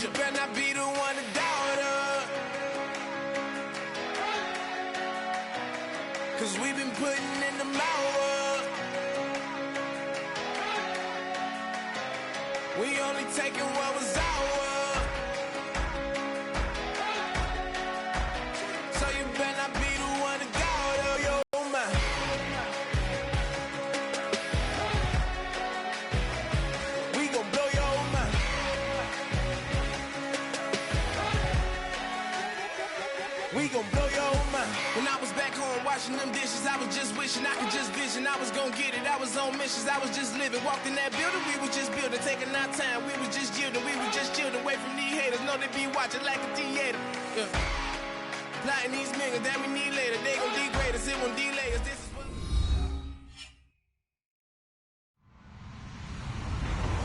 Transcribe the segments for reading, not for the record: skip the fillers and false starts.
You better not be the one to doubt her. 'Cause we've been putting in the hour. We only taking what was ours. So you better not be the one to doubt her, yo, man. We gon' blow your mind. We gon' blow your mind. When I was back home washing them dishes, I was just wishing I could just vision. I was gon' get it, I was on missions, I was just living. Walked in that building, we was just building, taking our time. We was just yielding, we was just chilled away from these haters. Know they be watching like a theater. Yeah. Plotting these niggas that we need later. They gon' degrade us, it won't delay us. This is what...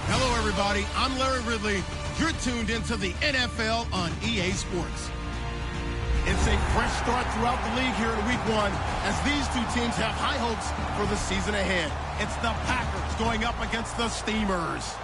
Hello, everybody. I'm Larry Ridley. You're tuned into the NFL on EA Sports. It's a fresh start throughout the league here in week one as these two teams have high hopes for the season ahead. It's the Packers going up against the Steamers.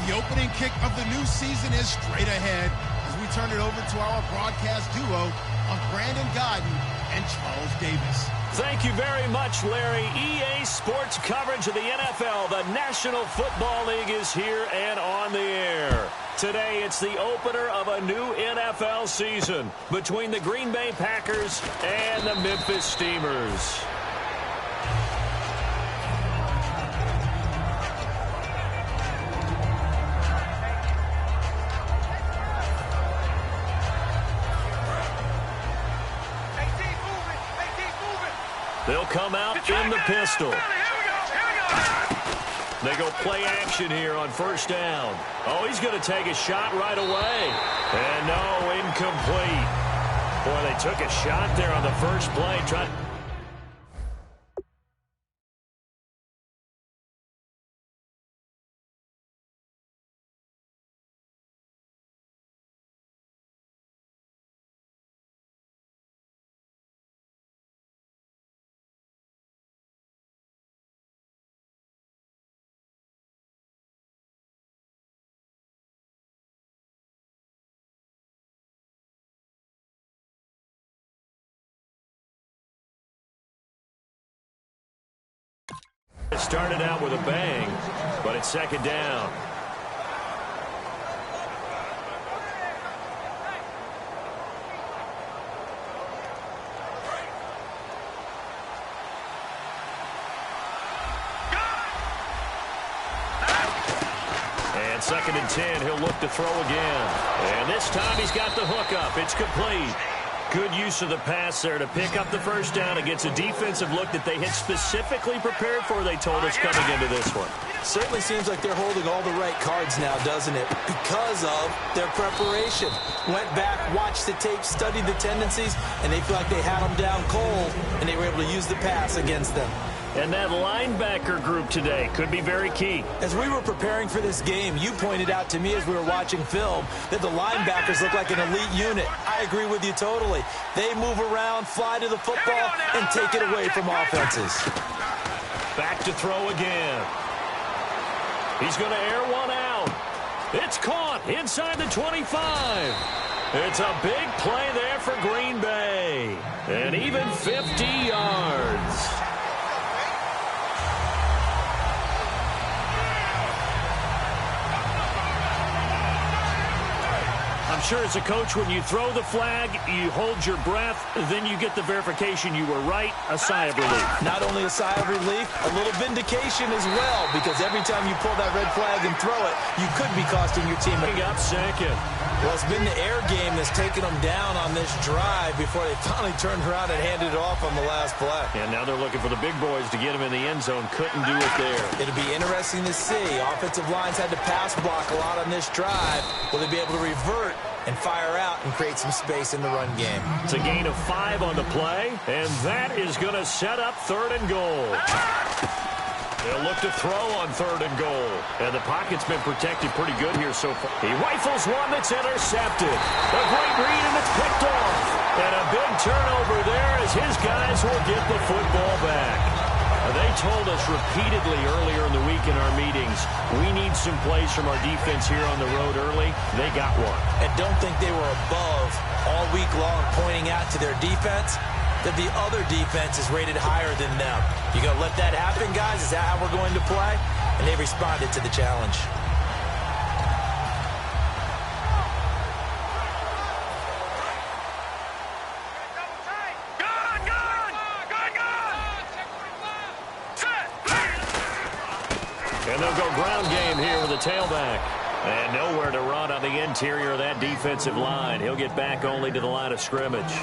The opening kick of the new season is straight ahead as we turn it over to our broadcast duo of Brandon Godden and Charles Davis. Thank you very much, Larry. EA Sports coverage of the NFL, the National Football League, is here and on the air. Today, it's the opener of a new NFL season between the Green Bay Packers and the Memphis Steamers. They'll come out in the pistol. They go play action here on first down. Oh, he's going to take a shot right away. And no, incomplete. Boy, they took a shot there on the first play. It started out with a bang, but it's second down. And second and 10, he'll look to throw again. And this time he's got the hook up. It's complete. Good use of the pass there to pick up the first down against a defensive look that they had specifically prepared for, they told us, coming into this one. Certainly seems like they're holding all the right cards now, doesn't it? Because of their preparation. Went back, watched the tape, studied the tendencies, and they feel like they had them down cold, and they were able to use the pass against them. And that linebacker group today could be very key. As we were preparing for this game, you pointed out to me as we were watching film that the linebackers look like an elite unit. I agree with you totally. They move around, fly to the football, and take it away from offenses. Back to throw again. He's going to air one out. It's caught inside the 25. It's a big play there for Green Bay. And even 50 yards. I'm sure as a coach, when you throw the flag, you hold your breath, then you get the verification you were right, a sigh of relief. Not only a sigh of relief, a little vindication as well, because every time you pull that red flag and throw it, you could be costing your team. Up second. Well, it's been the air game that's taken them down on this drive before they finally turned around and handed it off on the last play. And now they're looking for the big boys to get him in the end zone. Couldn't do it there. It'll be interesting to see. Offensive lines had to pass block a lot on this drive. Will they be able to revert and fire out and create some space in the run game? It's a gain of 5 on the play, and that is going to set up 3rd and goal. They'll look to throw on 3rd and goal. And the pocket's been protected pretty good here so far. He rifles one that's intercepted. A great read, and it's picked off. And a big turnover there as his guys will get the football back. They told us repeatedly earlier in the week in our meetings, we need some plays from our defense here on the road early. They got one. And don't think they were above all week long pointing out to their defense that the other defense is rated higher than them. You going to let that happen, guys? Is that how we're going to play? And they responded to the challenge. And they'll go ground game here with a tailback. And nowhere to run on the interior of that defensive line. He'll get back only to the line of scrimmage.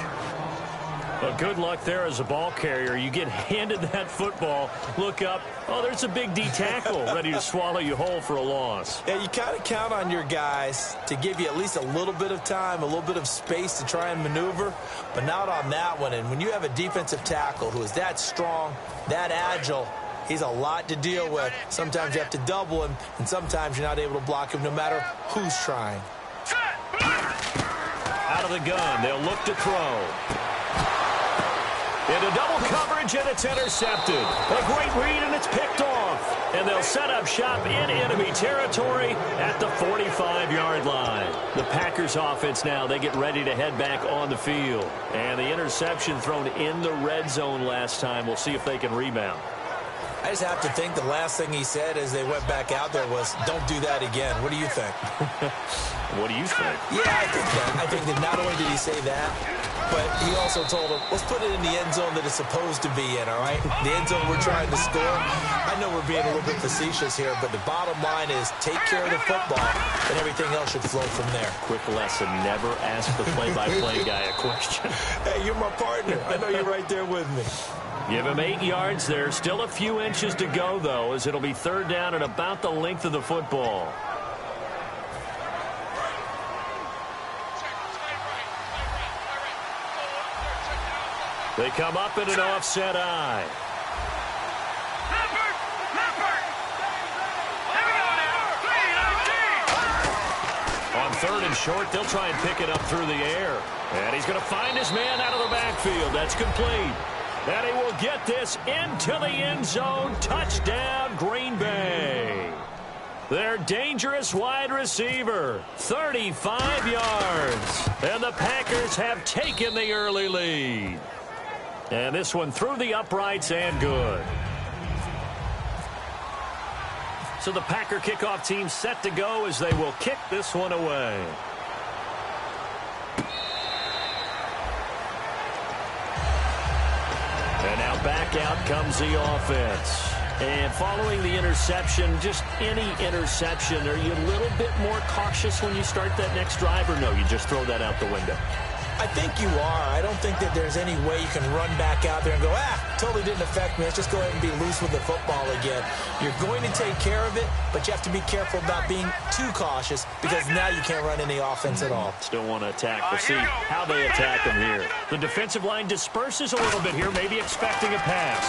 But good luck there as a ball carrier. You get handed that football, look up, oh, there's a big D tackle ready to swallow you whole for a loss. Yeah, you kind of count on your guys to give you at least a little bit of time, a little bit of space to try and maneuver, but not on that one. And when you have a defensive tackle who is that strong, that agile, he's a lot to deal with. Sometimes you have to double him, and sometimes you're not able to block him no matter who's trying. Out of the gun, they'll look to throw. Into double coverage, and it's intercepted. A great read, and it's picked off. And they'll set up shop in enemy territory at the 45-yard line. The Packers offense now, they get ready to head back on the field. And the interception thrown in the red zone last time. We'll see if they can rebound. I just have to think the last thing he said as they went back out there was, don't do that again. What do you think? What do you think? Yeah, I think that not only did he say that, but he also told him, let's put it in the end zone that it's supposed to be in, all right? The end zone we're trying to score. I know we're being a little bit facetious here, but the bottom line is take care of the football, and everything else should flow from there. Quick lesson, never ask the play-by-play guy a question. Hey, you're my partner. I know you're right there with me. Give him 8 yards there. Still a few inches to go, though, as it'll be third down and about the length of the football. They come up in an offset eye. On third and short, they'll try and pick it up through the air. And he's going to find his man out of the backfield. That's complete. And he will get this into the end zone. Touchdown, Green Bay. Their dangerous wide receiver, 35 yards. And the Packers have taken the early lead. And this one through the uprights and good. So the Packer kickoff team set to go as they will kick this one away. And now back out comes the offense. And following the interception, just any interception, are you a little bit more cautious when you start that next drive, or no, you just throw that out the window? I think you are. I don't think that there's any way you can run back out there and go, totally didn't affect me. Let's just go ahead and be loose with the football again. You're going to take care of it, but you have to be careful about being too cautious because now you can't run any offense at all. Still want to attack. We'll see how they attack them here. The defensive line disperses a little bit here, maybe expecting a pass.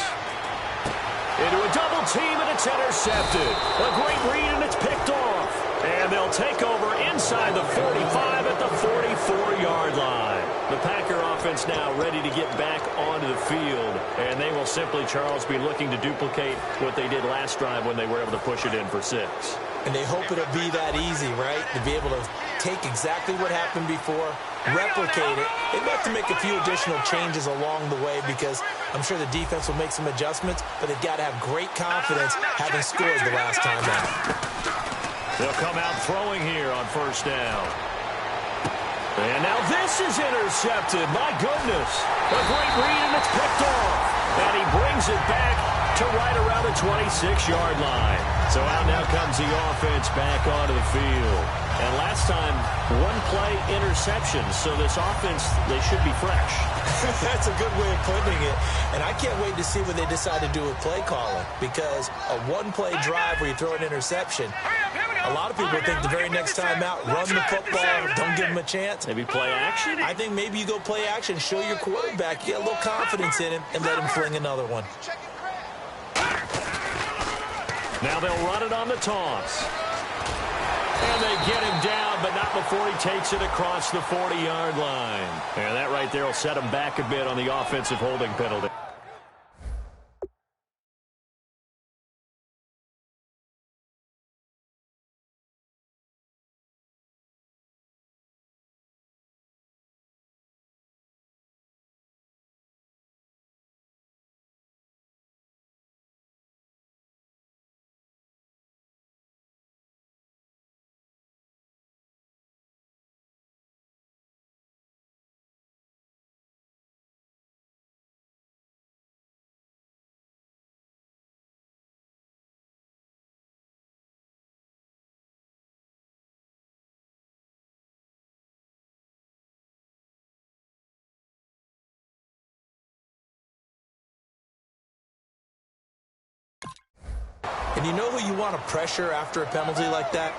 Into a double team, and it's intercepted. A great read, and it's picked off. And they'll take over inside the 45 at the 44-yard line. The Packer offense now ready to get back onto the field. And they will simply, Charles, be looking to duplicate what they did last drive when they were able to push it in for 6. And they hope it'll be that easy, right? To be able to take exactly what happened before, replicate it. They might have to make a few additional changes along the way because I'm sure the defense will make some adjustments, but they've got to have great confidence having scored the last time out. They'll come out throwing here on first down. And now this is intercepted. My goodness. A great read, and it's picked off. And he brings it back to right around the 26-yard line. So out now comes the offense back onto the field. And last time, one play interception. So this offense, they should be fresh. That's a good way of putting it. And I can't wait to see what they decide to do with play calling. Because a one-play drive where you throw an interception, a lot of people think the very next time out, run the football, don't give them a chance. Maybe play action? I think maybe you go play action, show your quarterback, get a little confidence in him, and let him fling another one. Now they'll run it on the toss. And they get him down, but not before he takes it across the 40-yard line. And that right there will set him back a bit on the offensive holding penalty. And you know who you want to pressure after a penalty like that?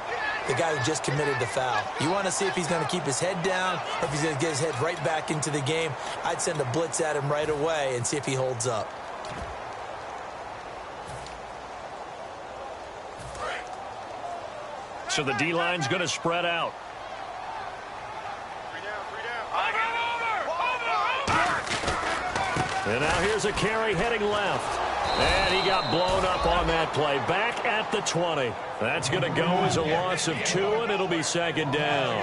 The guy who just committed the foul. You want to see if he's going to keep his head down or if he's going to get his head right back into the game. I'd send a blitz at him right away and see if he holds up. So the D-line's going to spread out. And now here's a carry heading left. And he got blown up on that play. Back at the 20. That's going to go as a loss of 2, and it'll be second down.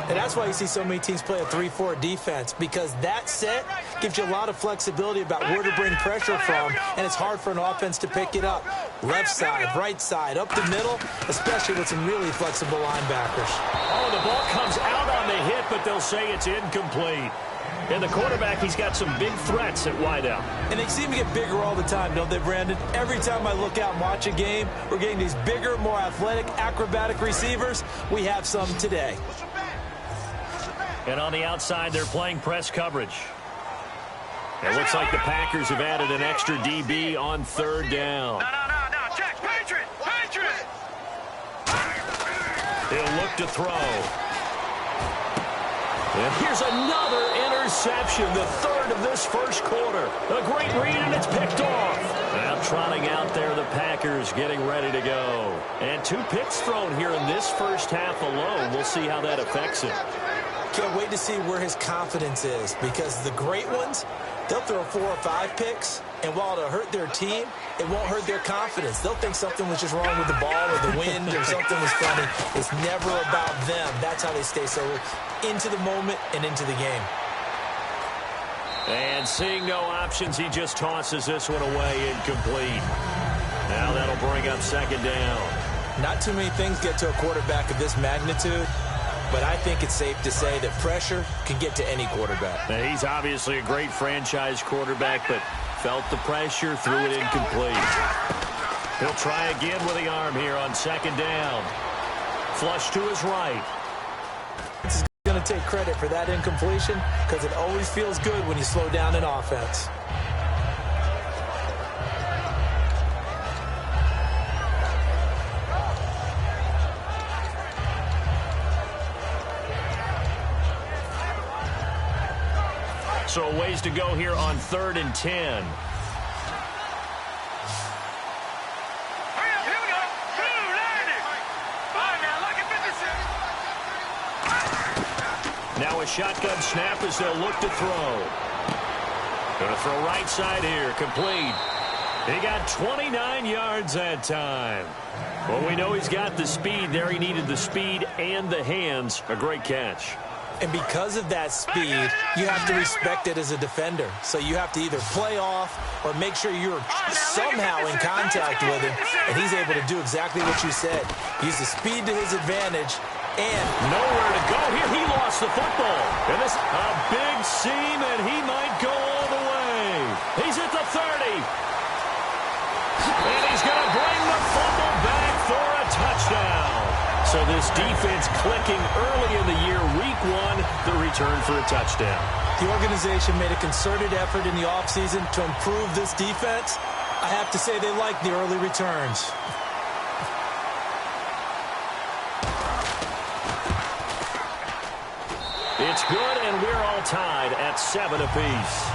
And that's why you see so many teams play a 3-4 defense, because that set gives you a lot of flexibility about where to bring pressure from, and it's hard for an offense to pick it up. Left side, right side, up the middle, especially with some really flexible linebackers. Oh, the ball comes out on the hit, but they'll say it's incomplete. And the quarterback, he's got some big threats at wideout. And they seem to get bigger all the time, don't they, Brandon? Every time I look out and watch a game, we're getting these bigger, more athletic, acrobatic receivers. We have some today. And on the outside, they're playing press coverage. It looks like the Packers have added an extra DB on third down. No, check, Patriot! He'll look to throw. And here's another interception, the third of this first quarter. A great read, and it's picked off. Now trotting out there, the Packers getting ready to go. And 2 picks thrown here in this first half alone. We'll see how that affects him. Can't wait to see where his confidence is, because the great ones, they'll throw 4 or 5 picks, and while it'll hurt their team, it won't hurt their confidence. They'll think something was just wrong with the ball or the wind or something was funny. It's never about them. That's how they stay so into the moment and into the game. And seeing no options, he just tosses this one away, incomplete. Now that'll bring up second down. Not too many things get to a quarterback of this magnitude, but I think it's safe to say that pressure can get to any quarterback. Now, he's obviously a great franchise quarterback, but felt the pressure, threw it incomplete. He'll try again with the arm here on second down. Flush to his right. He's going to take credit for that incompletion, because it always feels good when you slow down an offense. So a ways to go here on 3rd and 10. Now a shotgun snap as they'll look to throw. Going to throw right side here, complete. He got 29 yards that time. Well, we know he's got the speed there. He needed the speed and the hands. A great catch. And because of that speed, you have to respect it as a defender. So you have to either play off or make sure you're somehow in contact with him, and he's able to do exactly what you said. Use the speed to his advantage, and nowhere to go here. He lost the football. And this a big seam, and he might go all the way. He's at the 30. And he's going to bring the fumble back for a touchdown. So this defense clicking early in the year, week 1, the return for a touchdown. The organization made a concerted effort in the offseason to improve this defense. I have to say they like the early returns. It's good, and we're all tied at 7 apiece.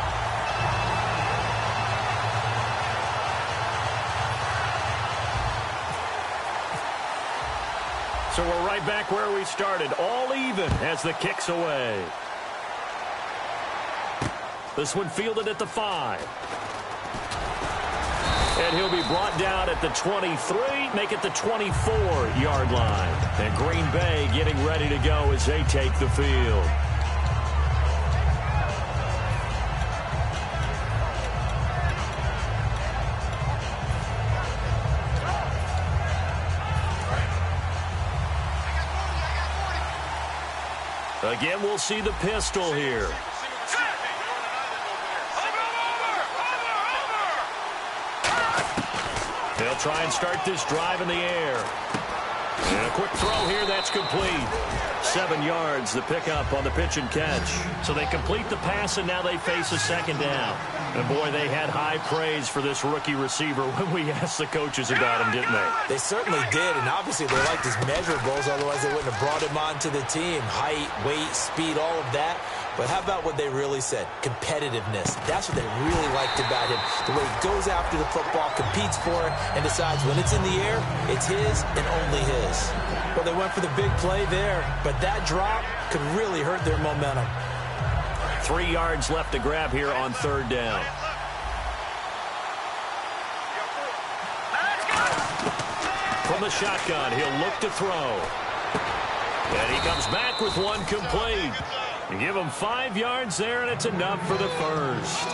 So we're right back where we started, all even as the kick's away. This one fielded at the 5. And he'll be brought down at the 23, make it the 24-yard line. And Green Bay getting ready to go as they take the field. Again, we'll see the pistol here. They'll try and start this drive in the air. And a quick throw here, that's complete. 7 yards, the pickup on the pitch and catch. So they complete the pass, and now they face a second down. And, boy, they had high praise for this rookie receiver when we asked the coaches about him, didn't they? They certainly did, and obviously they liked his measurables, otherwise they wouldn't have brought him onto the team. Height, weight, speed, all of that. But how about what they really said? Competitiveness. That's what they really liked about him. The way he goes after the football, competes for it, and decides when it's in the air, it's his and only his. Well, they went for the big play there, but that drop could really hurt their momentum. 3 yards left to grab here on third down. From the shotgun, he'll look to throw. And he comes back with one complete. You give him 5 yards there, and it's enough for the first.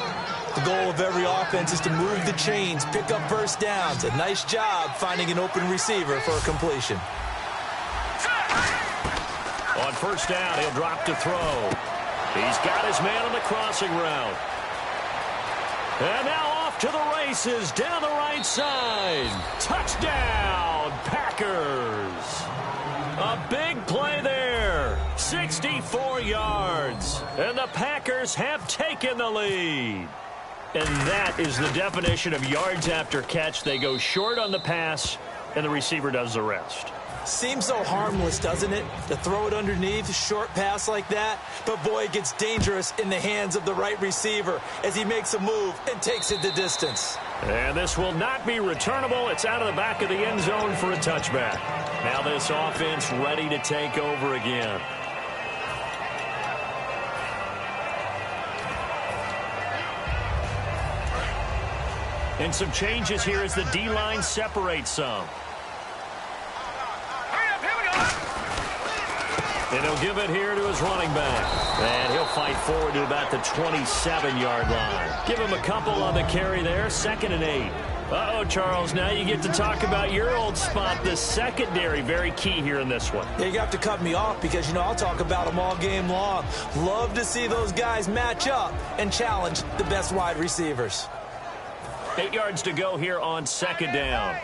The goal of every offense is to move the chains, pick up first downs. A nice job finding an open receiver for a completion. On first down, he'll drop to throw. He's got his man on the crossing route. And now off to the races down the right side. Touchdown, Packers. A big play there. 64 yards. And the Packers have taken the lead. And that is the definition of yards after catch. They go short on the pass, and the receiver does the rest. Seems so harmless, doesn't it? To throw it underneath, a short pass like that. But, boy, it gets dangerous in the hands of the right receiver as he makes a move and takes it the distance. And this will not be returnable. It's out of the back of the end zone for a touchback. Now this offense ready to take over again. And some changes here as the D-line separates some. And he'll give it here to his running back. And he'll fight forward to about the 27-yard line. Give him a couple on the carry there, 2nd and 8. Uh-oh, Charles, now you get to talk about your old spot, the secondary. Very key here in this one. Yeah, you have to cut me off because, you know, I'll talk about them all game long. Love to see those guys match up and challenge the best wide receivers. 8 yards to go here on 2nd down.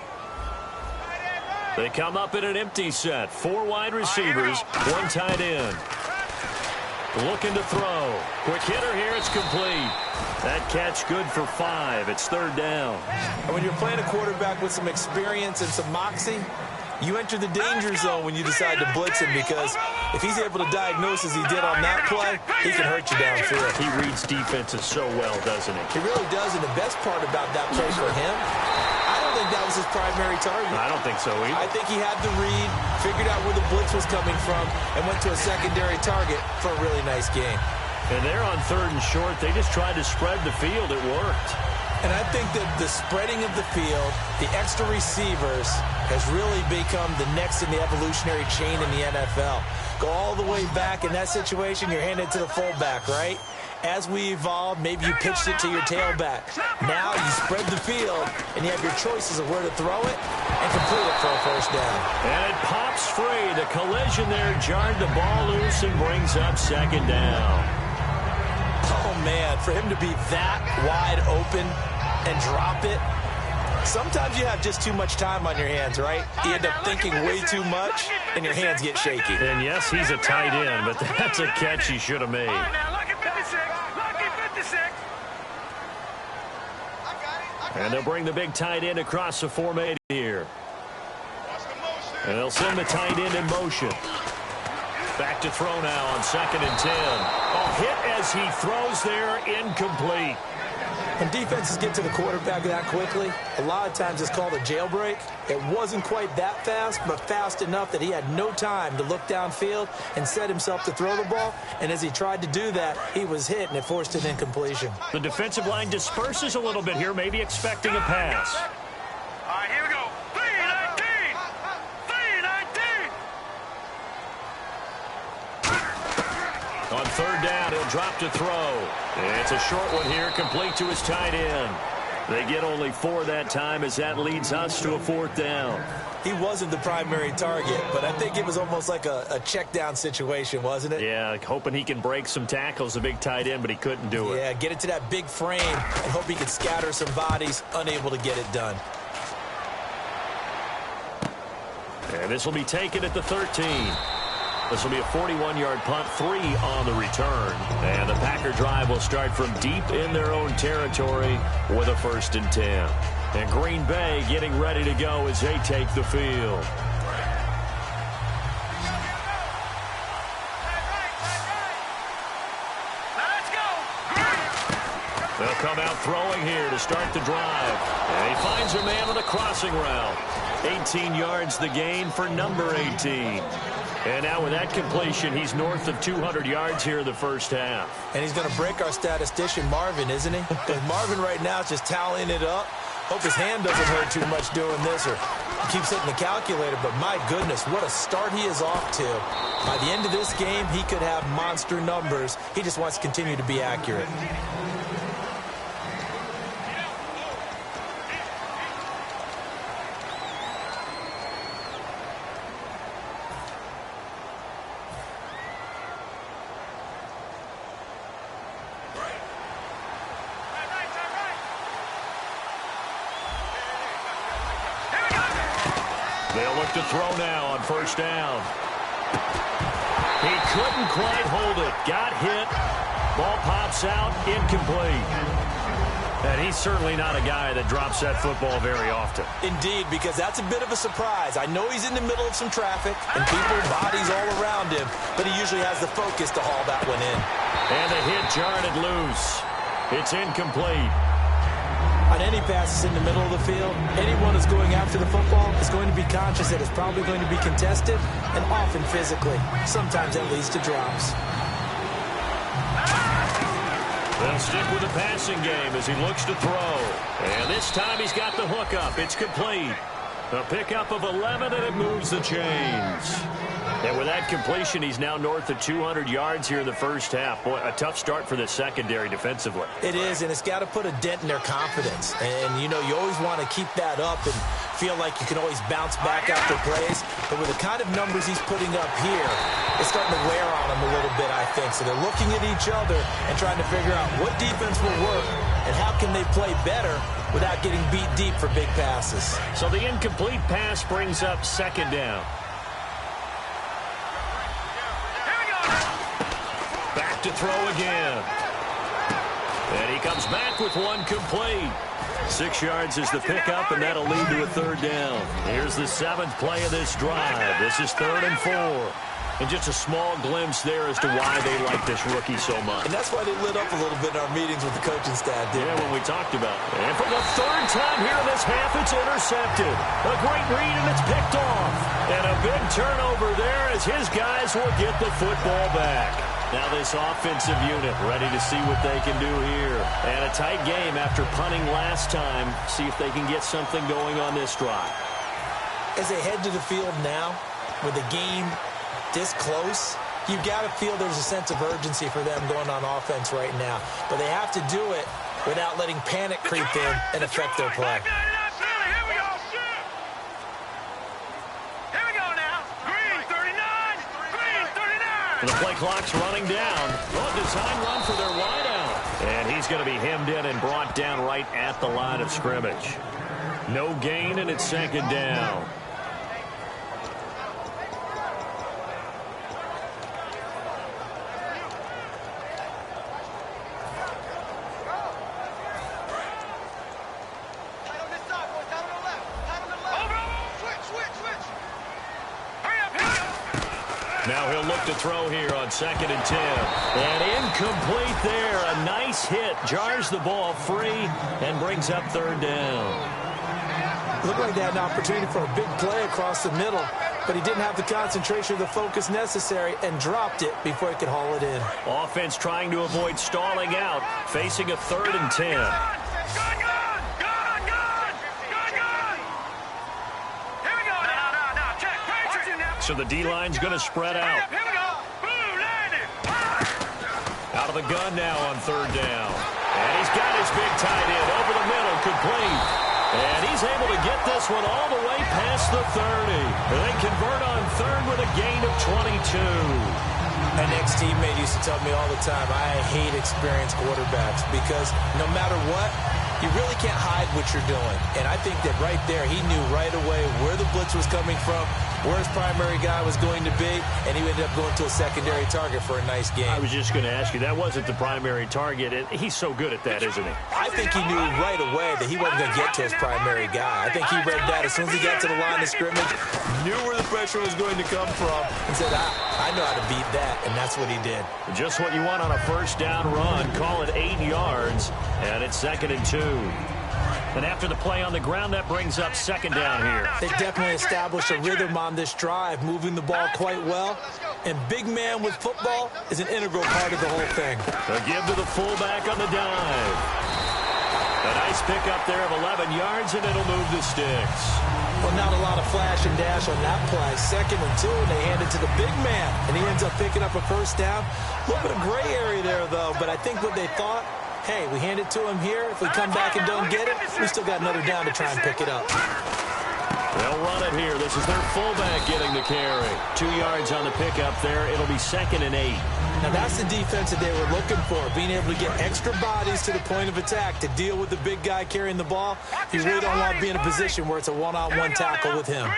They come up in an empty set. 4 wide receivers, 1 tight end. Looking to throw. Quick hitter here, it's complete. That catch good for 5. It's 3rd down. And when you're playing a quarterback with some experience and some moxie, you enter the danger zone when you decide to blitz him, because if he's able to diagnose as he did on that play, he can hurt you downfield. He reads defenses so well, doesn't he? He really does, and the best part about that play for him, I don't think that was his primary target. I don't think so either. I think he had the read, figured out where the blitz was coming from, and went to a secondary target for a really nice game. And they're on 3rd and short. They just tried to spread the field. It worked. And I think that the spreading of the field, the extra receivers, has really become the next in the evolutionary chain in the NFL. Go all the way back in that situation, you're handed to the fullback, right? As we evolved, maybe you pitched it to your tailback. Now you spread the field, and you have your choices of where to throw it and complete it for a first down. And it pops free. The collision there jarred the ball loose and brings up 2nd down. Oh, man, for him to be that wide open and drop it, sometimes you have just too much time on your hands, right? You end up thinking way too much, and your hands get shaky. And, yes, he's a tight end, but that's a catch he should have made. And they'll bring the big tight end across the formation here. And they'll send the tight end in motion. Back to throw now on 2nd and 10. A hit as he throws there, incomplete. When defenses get to the quarterback that quickly, a lot of times it's called a jailbreak. It wasn't quite that fast, but fast enough that he had no time to look downfield and set himself to throw the ball. And as he tried to do that, he was hit, and it forced an incompletion. The defensive line disperses a little bit here, maybe expecting a pass. All right, here we go. 3-19. 3-19. On 3rd down, he'll drop to throw. It's a short one here, complete to his tight end. They get only 4 that time as that leads us to a 4th down. He wasn't the primary target, but I think it was almost like a check down situation, wasn't it? Yeah, hoping he can break some tackles, a big tight end, but he couldn't do it. Yeah, get it to that big frame and hope he could scatter some bodies, unable to get it done. And this will be taken at the 13. This will be a 41-yard punt, 3 on the return. And the Packer drive will start from deep in their own territory with a 1st and 10. And Green Bay getting ready to go as they take the field. They'll come out throwing here to start the drive. And he finds a man on a crossing route. 18 yards the gain for number 18. And now with that completion, he's north of 200 yards here in the first half. And he's going to break our statistician, Marvin, isn't he? Because Marvin right now is just tallying it up. Hope his hand doesn't hurt too much doing this, or he keeps hitting the calculator. But my goodness, what a start he is off to. By the end of this game, he could have monster numbers. He just wants to continue to be accurate. They'll look to throw now on 1st down. He couldn't quite hold it. Got hit. Ball pops out. Incomplete. And he's certainly not a guy that drops that football very often. Indeed, because that's a bit of a surprise. I know he's in the middle of some traffic and people, bodies all around him, but he usually has the focus to haul that one in. And the hit jarred it loose. It's incomplete. On any passes in the middle of the field, anyone who's going after the football is going to be conscious that it's probably going to be contested and often physically. Sometimes that leads to drops. They'll stick with the passing game as he looks to throw. And this time he's got the hook up. It's complete. A pickup of 11, and it moves the chains. And with that completion, he's now north of 200 yards here in the first half. Boy, a tough start for the secondary defensively. It is, and it's got to put a dent in their confidence. And, you know, you always want to keep that up and feel like you can always bounce back after plays. But with the kind of numbers he's putting up here, it's starting to wear on them a little bit, I think. So they're looking at each other and trying to figure out what defense will work and how can they play better without getting beat deep for big passes. So the incomplete pass brings up 2nd down. Back to throw again. And he comes back with one complete. 6 yards is the pickup, and that'll lead to a 3rd down. Here's the 7th play of this drive. This is 3rd and 4. And just a small glimpse there as to why they like this rookie so much. And that's why they lit up a little bit in our meetings with the coaching staff, didn't when we talked about it. And for the 3rd time here in this half, it's intercepted. A great read, and it's picked off. And a big turnover there as his guys will get the football back. Now this offensive unit ready to see what they can do here. And a tight game after punting last time. See if they can get something going on this drive. As they head to the field now, with the game this close, you've got to feel there's a sense of urgency for them going on offense right now. But they have to do it without letting panic creep in and affect their play. The play clock's running down. A design run for their wideout. And he's going to be hemmed in and brought down right at the line of scrimmage. No gain, and it's 2nd down. Now he'll look to throw here on 2nd and 10. And incomplete there. A nice hit. Jars the ball free and brings up 3rd down. Looked like they had an opportunity for a big play across the middle, but he didn't have the concentration or the focus necessary and dropped it before he could haul it in. Offense trying to avoid stalling out, facing a 3rd and 10. So the D-line's going to spread out. Out of the gun now on 3rd down. And he's got his big tight end over the middle, complete. And he's able to get this one all the way past the 30. They convert on 3rd with a gain of 22. An ex-teammate used to tell me all the time, I hate experienced quarterbacks because no matter what, you really can't hide what you're doing. And I think that right there, he knew right away where the blitz was coming from, where his primary guy was going to be, and he ended up going to a secondary target for a nice game. I was just going to ask you, that wasn't the primary target. He's so good at that, isn't he? I think he knew right away that he wasn't going to get to his primary guy. I think he read that as soon as he got to the line of scrimmage, knew where the pressure was going to come from, and said, I know how to beat that, and that's what he did. Just what you want on a first down run. Call it 8 yards, and it's 2nd and 2. And after the play on the ground, that brings up 2nd down here. They definitely established a rhythm on this drive, moving the ball quite well. And big man with football is an integral part of the whole thing. A give to the fullback on the dive. A nice pickup there of 11 yards, and it'll move the sticks. Well, not a lot of flash and dash on that play. 2nd and 2, and they hand it to the big man. And he ends up picking up a first down. A little bit of gray area there, though. But I think what they thought, hey, we hand it to him here. If we come back and don't get it, we still got another down to try and pick it up. They'll run it here. This is their fullback getting the carry. 2 yards on the pickup there. It'll be 2nd and 8. Now, that's the defense that they were looking for, being able to get extra bodies to the point of attack to deal with the big guy carrying the ball. You really don't want to be in a position where it's a one-on-one tackle with him.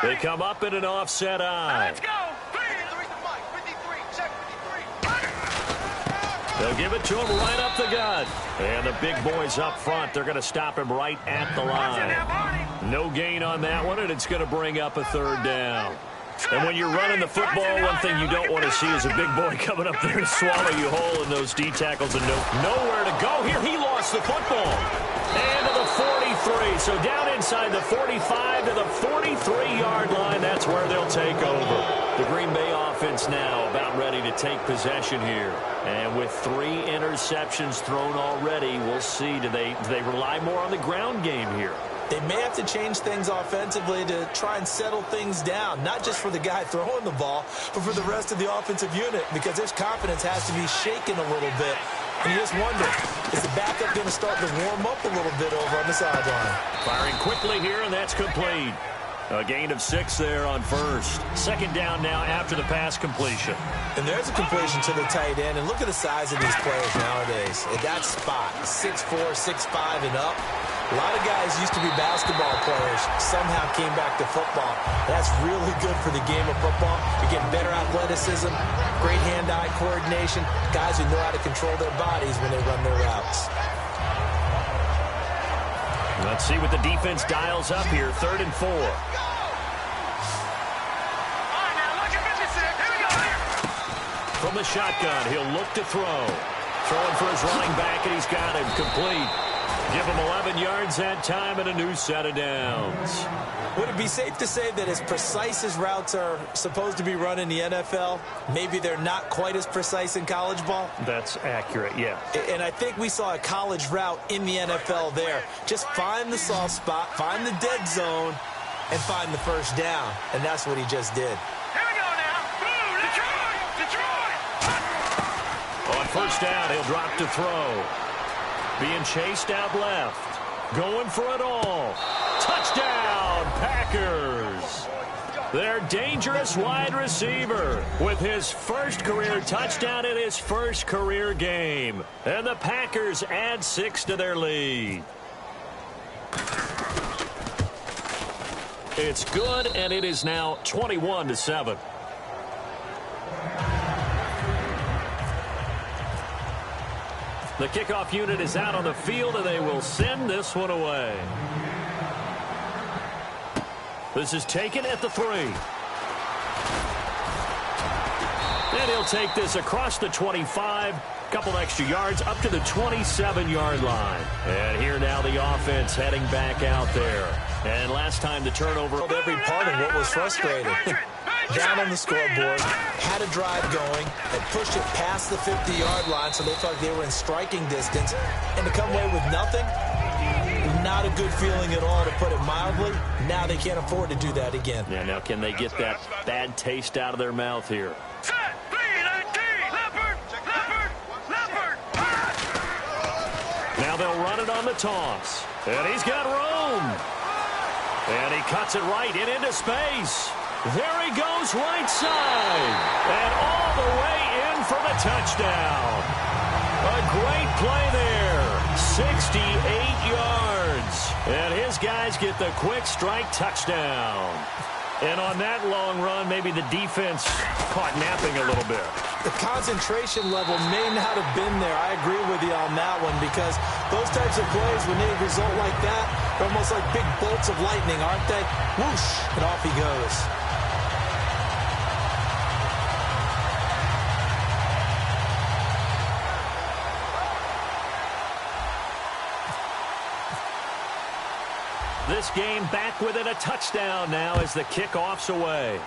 They come up in an offset eye. Let's go. They'll give it to him right up the gut. And the big boys up front, they're going to stop him right at the line. No gain on that one, and it's going to bring up a 3rd down. And when you're running the football, one thing you don't want to see is a big boy coming up there and swallow you whole in those D tackles and nowhere to go. Here, he lost the football. And to the 43. So down inside the 45 to the 43-yard line. That's where they'll take over. The Green Bay offense now about ready to take possession here. And with 3 interceptions thrown already, we'll see. Do they rely more on the ground game here? They may have to change things offensively to try and settle things down, not just for the guy throwing the ball, but for the rest of the offensive unit, because their confidence has to be shaken a little bit. And you just wonder, is the backup going to start to warm up a little bit over on the sideline? Firing quickly here, and that's complete. A gain of 6 there on first. 2nd down now after the pass completion. And there's a completion to the tight end. And look at the size of these players nowadays. At that spot, 6'4", 6'5", and up. A lot of guys used to be basketball players, somehow came back to football. That's really good for the game of football. You're getting better athleticism, great hand-eye coordination, guys who know how to control their bodies when they run their routes. Let's see what the defense dials up here. 3rd and 4. From the shotgun, he'll look to throw. Throwing for his running back, and he's got him complete. Give him 11 yards that time and a new set of downs. Would it be safe to say that as precise as routes are supposed to be run in the NFL, maybe they're not quite as precise in college ball? That's accurate, yeah. And I think we saw a college route in the NFL there. Just find the soft spot, find the dead zone, and find the first down. And that's what he just did. Here we go now. Boom, Detroit! On first down, he'll drop to throw. Being chased out left. Going for it all. Touchdown, Packers. Their dangerous wide receiver with his first career touchdown in his first career game. And the Packers add 6 to their lead. It's good, and it is now 21-7. The kickoff unit is out on the field, and they will send this one away. This is taken at the 3. And he'll take this across the 25. Couple extra yards up to the 27-yard line. And here now the offense heading back out there. And last time the turnover. Every part of what was frustrating. Down on the scoreboard, had a drive going, and pushed it past the 50-yard line, so they felt like they were in striking distance. And to come away with nothing, not a good feeling at all, to put it mildly. Now they can't afford to do that again. Yeah, now can they get that bad taste out of their mouth here? Now they'll run it on the toss. And he's got room. And he cuts it right into space. There he goes right side. And all the way in for the touchdown. A great play there. 68 yards. And his guys get the quick strike touchdown. And on that long run, maybe the defense caught napping a little bit. The concentration level may not have been there. I agree with you on that one, because those types of plays, when they result like that, they're almost like big bolts of lightning, aren't they? Whoosh, and off he goes. This game back within a touchdown now as the kickoff's away.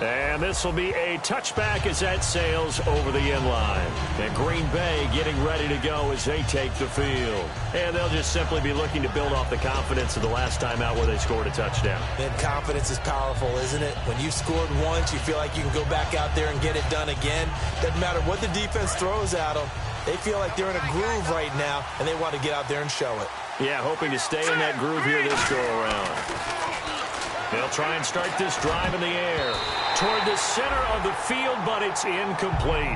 And this will be a touchback as that sails over the end line. And Green Bay getting ready to go as they take the field. And they'll just simply be looking to build off the confidence of the last time out where they scored a touchdown. And confidence is powerful, isn't it? When you've scored once, you feel like you can go back out there and get it done again. Doesn't matter what the defense throws at them. They feel like they're in a groove right now, and they want to get out there and show it. Yeah, hoping to stay in that groove here this go-around. They'll try and start this drive in the air toward the center of the field, but it's incomplete.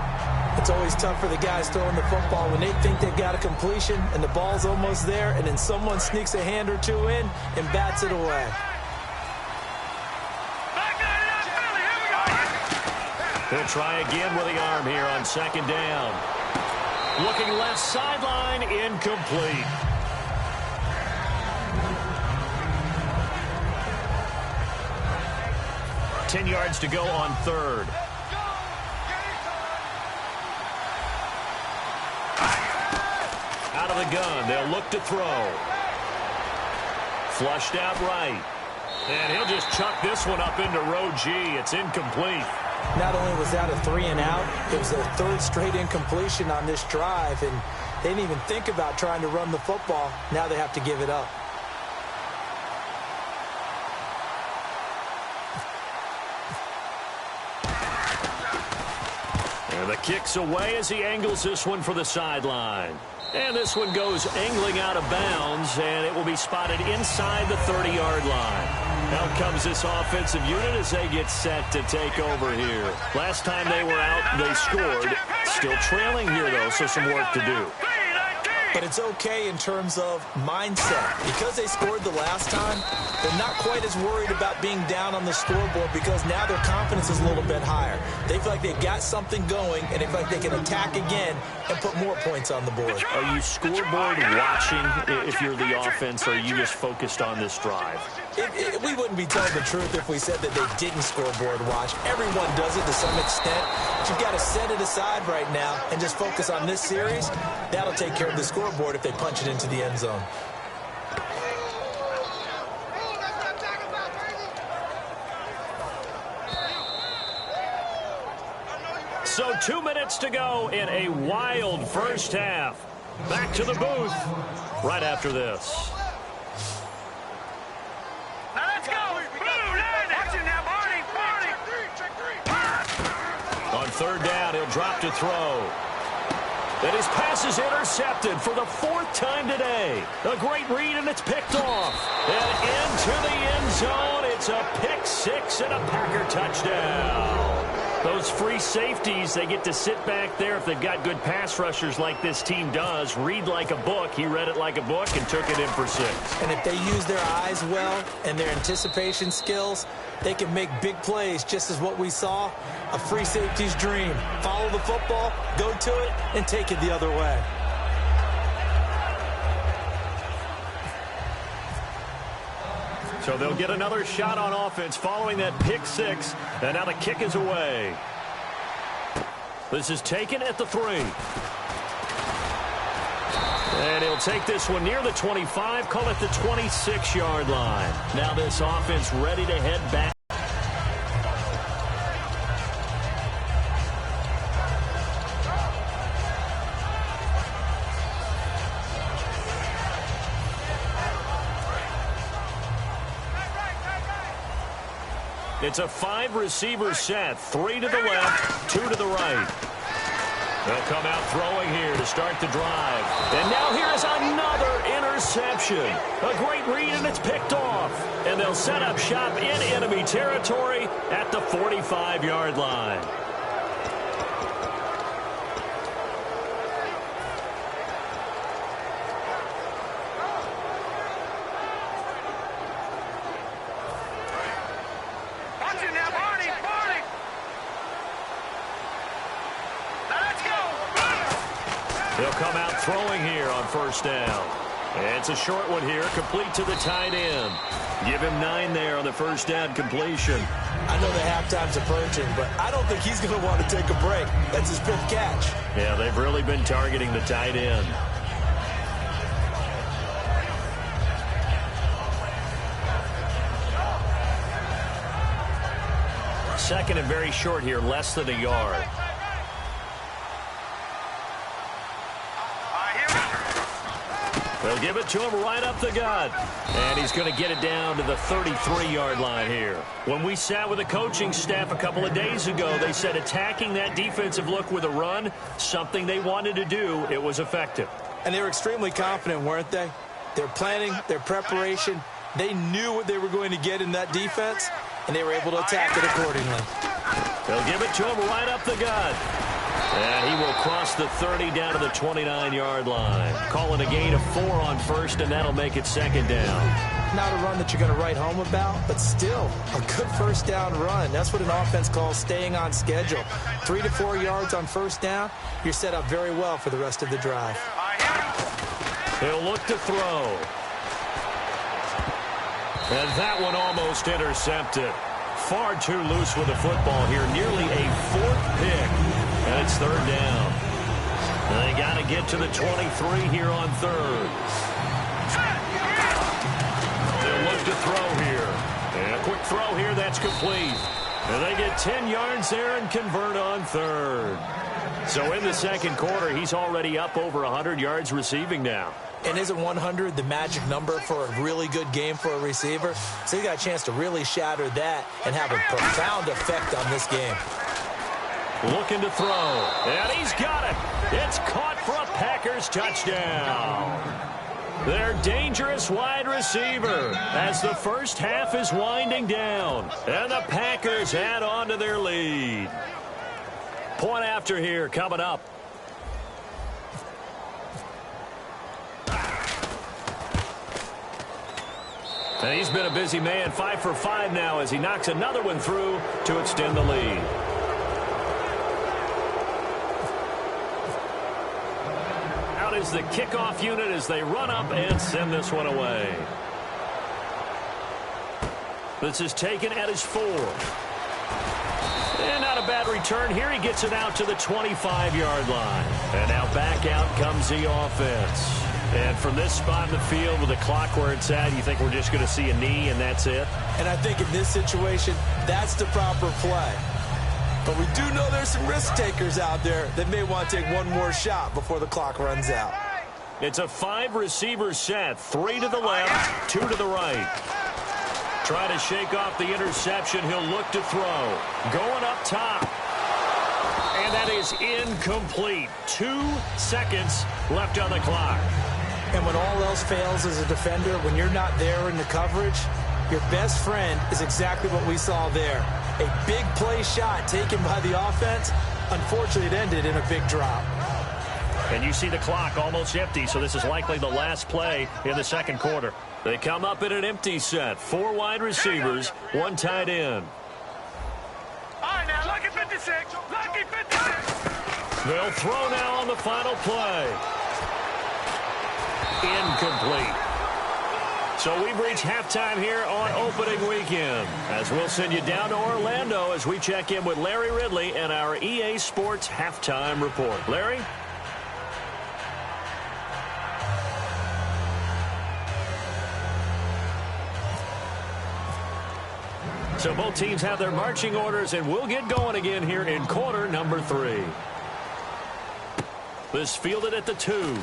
It's always tough for the guys throwing the football when they think they've got a completion and the ball's almost there, and then someone sneaks a hand or two in and bats it away. They'll try again with the arm here on second down. Looking left sideline, incomplete. Ten yards to go on third. Out of the gun, they'll look to throw. Flushed out right. And he'll just chuck this one up into row G. It's incomplete. Not only was that a 3-and-out, it was their third straight incompletion on this drive, and they didn't even think about trying to run the football. Now they have to give it up. And the kick's away as he angles this one for the sideline. And this one goes angling out of bounds, and it will be spotted inside the 30-yard line. Out comes this offensive unit as they get set to take over here. Last time they were out, they scored. Still trailing here, though, so some work to do. But it's okay in terms of mindset. Because they scored the last time, they're not quite as worried about being down on the scoreboard, because now their confidence is a little bit higher. They feel like they've got something going, and they feel like they can attack again and put more points on the board. Are you scoreboard watching if you're the offense, or are you just focused on this drive? We wouldn't be telling the truth if we said that they didn't scoreboard watch. Everyone does it to some extent. But you've got to set it aside right now and just focus on this series. That'll take care of the scoreboard if they punch it into the end zone. So 2 minutes to go in a wild first half. Back to the booth right after this. Now let's go. Blue line. Action now, Barney. On third down, he'll drop to throw. And his pass is intercepted for the fourth time today. A great read, and it's picked off. And into the end zone, it's a pick six and a Packer touchdown. Those free safeties, they get to sit back there if they've got good pass rushers like this team does. Read like a book. He read it like a book and took it in for six. And if they use their eyes well and their anticipation skills, they can make big plays, just as what we saw. A free safety's dream. Follow the football, go to it, and take it the other way. So they'll get another shot on offense following that pick six. And now the kick is away. This is taken at the 3. And he'll take this one near the 25, call it the 26-yard line. Now this offense ready to head back. It's a 5-receiver set, 3 to the left, 2 to the right. They'll come out throwing here to start the drive. And now here's another interception. A great read, and it's picked off. And they'll set up shop in enemy territory at the 45-yard line. He'll come out throwing here on first down. It's a short one here, complete to the tight end. Give him 9 there on the first down completion. I know the halftime's approaching, but I don't think he's going to want to take a break. That's his 5th catch. Yeah, they've really been targeting the tight end. Second and very short here, less than a yard. They'll give it to him right up the gut. And he's going to get it down to the 33-yard line here. When we sat with the coaching staff a couple of days ago, they said attacking that defensive look with a run, something they wanted to do, it was effective. And they were extremely confident, weren't they? Their planning, their preparation, they knew what they were going to get in that defense, and they were able to attack it accordingly. They'll give it to him right up the gut. And he will cross the 30 down to the 29-yard line. Calling a gain of 4 on first, and that'll make it second down. Not a run that you're going to write home about, but still a good first down run. That's what an offense calls staying on schedule. 3 to 4 yards on first down, you're set up very well for the rest of the drive. He'll look to throw. And that one almost intercepted. Far too loose with the football here. Nearly a 4th pick. And it's third down. They got to get to the 23 here on third. They'll look to throw here. And a quick throw here, that's complete. And they get 10 yards there and convert on third. So in the second quarter, he's already up over 100 yards receiving now. And isn't 100 the magic number for a really good game for a receiver? So he got a chance to really shatter that and have a profound effect on this game. Looking to throw. And he's got it. It's caught for a Packers touchdown. Their dangerous wide receiver as the first half is winding down. And the Packers add on to their lead. Point after here coming up. And he's been a busy man, 5 for 5 now as he knocks another one through to extend the lead. Out is the kickoff unit as they run up and send this one away. This is taken at his 4. And not a bad return here. He gets it out to the 25-yard line. And now back out comes the offense. And from this spot in the field with the clock where it's at, you think we're just going to see a knee and that's it? And I think in this situation, that's the proper play. But we do know there's some risk takers out there that may want to take one more shot before the clock runs out. It's a 5-receiver set. 3 to the left, 2 to the right. Trying to shake off the interception. He'll look to throw. Going up top. And that is incomplete. 2 seconds left on the clock. And when all else fails as a defender, when you're not there in the coverage, your best friend is exactly what we saw there. A big play shot taken by the offense. Unfortunately, it ended in a big drop. And you see the clock almost empty, so this is likely the last play in the second quarter. They come up in an empty set. 4 wide receivers, 1 tight end. All right, now, lucky 56. Lucky 56. They'll throw now on the final play. Incomplete. So we've reached halftime here on opening weekend, as we'll send you down to Orlando as we check in with Larry Ridley and our EA Sports halftime report. Larry? So both teams have their marching orders, and we'll get going again here in quarter number 3. This fielded at the 2.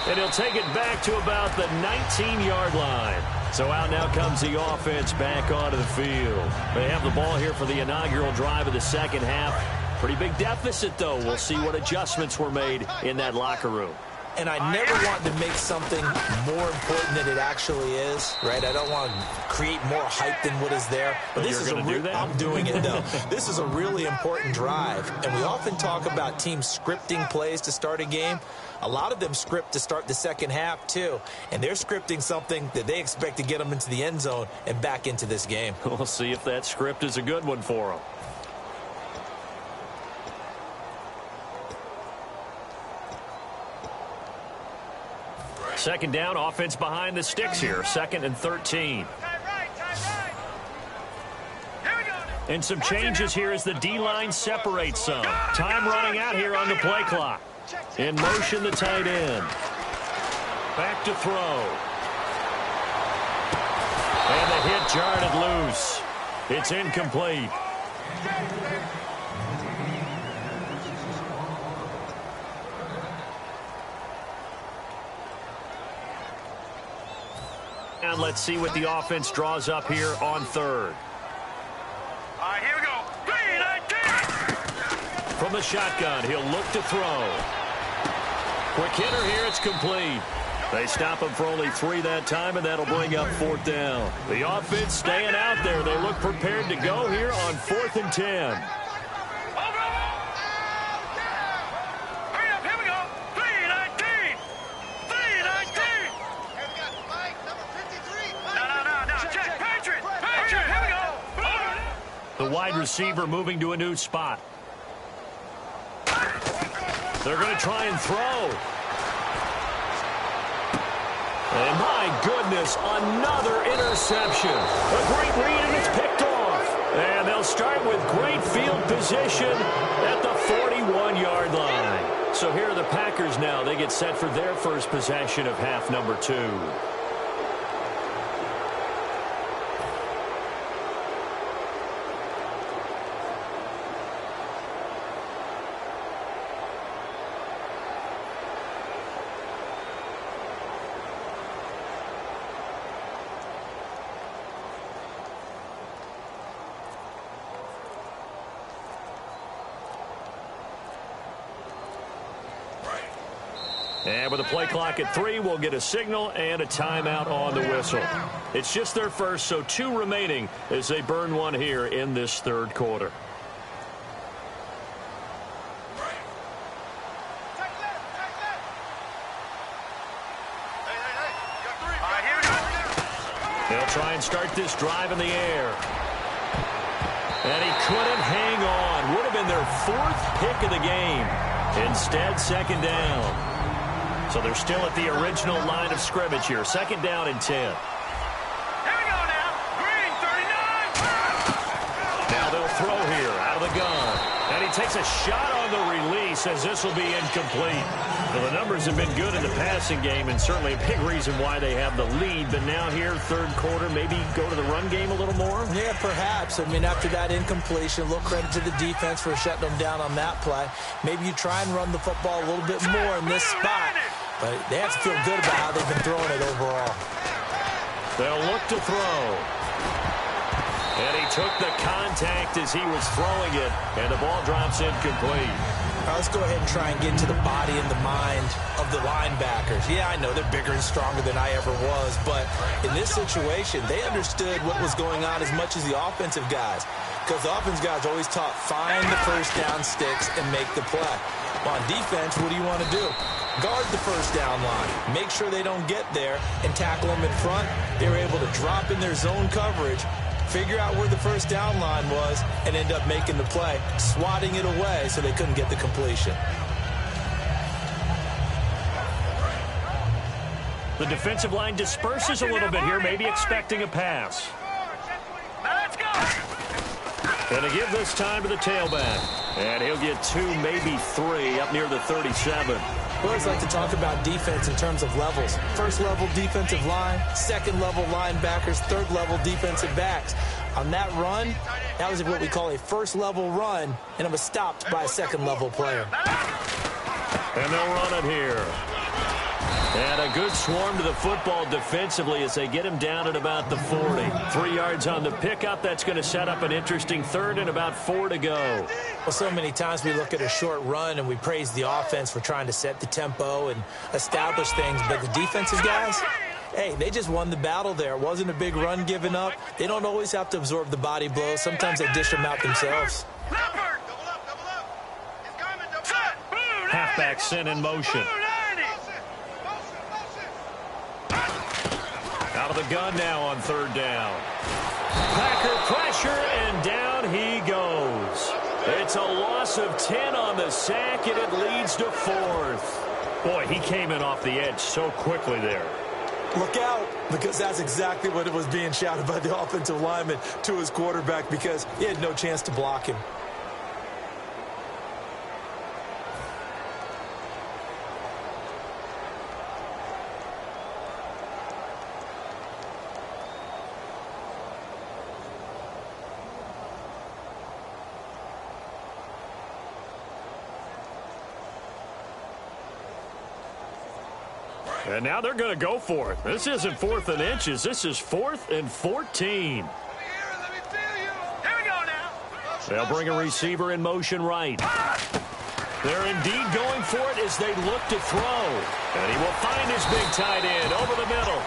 And he'll take it back to about the 19-yard line. So out now comes the offense back onto the field. They have the ball here for the inaugural drive of the second half. Pretty big deficit, though. We'll see what adjustments were made in that locker room. And I never want to make something more important than it actually is, right? I don't want to create more hype than what is there. But this is I'm doing it, though. This is a really important drive. And we often talk about teams scripting plays to start a game. A lot of them script to start the second half, too. And they're scripting something that they expect to get them into the end zone and back into this game. We'll see if that script is a good one for them. Second down, offense behind the sticks here. 2nd and 13. And some changes here as the D-line separates some. Time running out here on the play clock. In motion, the tight end. Back to throw. And the hit jarred it loose. It's incomplete. And let's see what the offense draws up here on 3rd. All right, here we go. 3-19. From the shotgun, he'll look to throw. Quick hitter here, it's complete. They stop him for only 3 that time, and that'll bring up 4th down. The offense staying out there. They look prepared to go here on 4th and 10. Hurry up, here we go. 3-19. 3-19. No. Check. Patriot, here we go. The wide receiver moving to a new spot. They're going to try and throw. And my goodness, another interception. A great read, and it's picked off. And they'll start with great field position at the 41-yard line. So here are the Packers now. They get set for their first possession of half number 2. And with the play clock at 3, we'll get a signal and a timeout on the whistle. It's just their first, so 2 remaining as they burn one here in this 3rd quarter. They'll try and start this drive in the air. And he couldn't hang on. Would have been their 4th pick of the game. Instead, 2nd down. So they're still at the original line of scrimmage here. 2nd down and 10. Here we go now. Green, 39. Now they'll throw here out of the gun. And he takes a shot on the release as this will be incomplete. Well, the numbers have been good in the passing game and certainly a big reason why they have the lead. But now here, 3rd quarter, maybe go to the run game a little more? Yeah, perhaps. I mean, after that incompletion, a little credit to the defense for shutting them down on that play. Maybe you try and run the football a little bit more in this spot. But they have to feel good about how they've been throwing it overall. They'll look to throw. And he took the contact as he was throwing it, and the ball drops incomplete. All right, let's go ahead and try and get into the body and the mind of the linebackers. Yeah, I know they're bigger and stronger than I ever was, but in this situation, they understood what was going on as much as the offensive guys. Because the offensive guys always taught, find the first down sticks and make the play. On defense, what do you want to do? Guard the first down line. Make sure they don't get there and tackle them in front. They were able to drop in their zone coverage, figure out where the first down line was, and end up making the play, swatting it away so they couldn't get the completion. The defensive line disperses a little bit here, maybe expecting a pass. Now let's go. Going to give this time to the tailback. And he'll get 2, maybe 3 up near the 37. We always like to talk about defense in terms of levels. First level defensive line, second level linebackers, third level defensive backs. On that run, that was what we call a first level run, and it was stopped by a second level player. And they'll run it here. And a good swarm to the football defensively as they get him down at about the 40. 3 yards on the pickup. That's going to set up an interesting 3rd and about 4 to go. Well, so many times we look at a short run and we praise the offense for trying to set the tempo and establish things. But the defensive guys, hey, they just won the battle there. It wasn't a big run given up. They don't always have to absorb the body blows. Sometimes they dish them out themselves. Halfback sent in motion. Out of the gun now on 3rd down. Packer pressure, and down he goes. It's a loss of 10 on the sack, and it leads to 4th. Boy, he came in off the edge so quickly there. Look out, because that's exactly what it was being shouted by the offensive lineman to his quarterback, because he had no chance to block him. And now they're going to go for it. This isn't 4th and inches. This is 4th and 14. They'll bring a receiver in motion right. They're indeed going for it as they look to throw. And he will find his big tight end over the middle.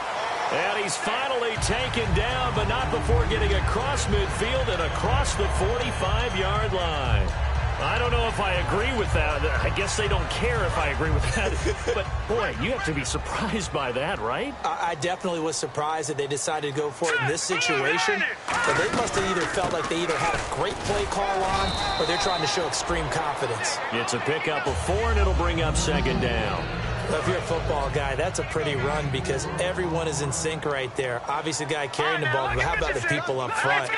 And he's finally taken down, but not before getting across midfield and across the 45-yard line. I don't know if I agree with that. I guess they don't care if I agree with that. But, boy, you have to be surprised by that, right? I definitely was surprised that they decided to go for it in this situation. But they must have either felt like they either had a great play call on or they're trying to show extreme confidence. It's a pickup of 4, and it'll bring up 2nd down. Well, if you're a football guy, that's a pretty run because everyone is in sync right there. Obviously, the guy carrying the ball, but how about the people up front?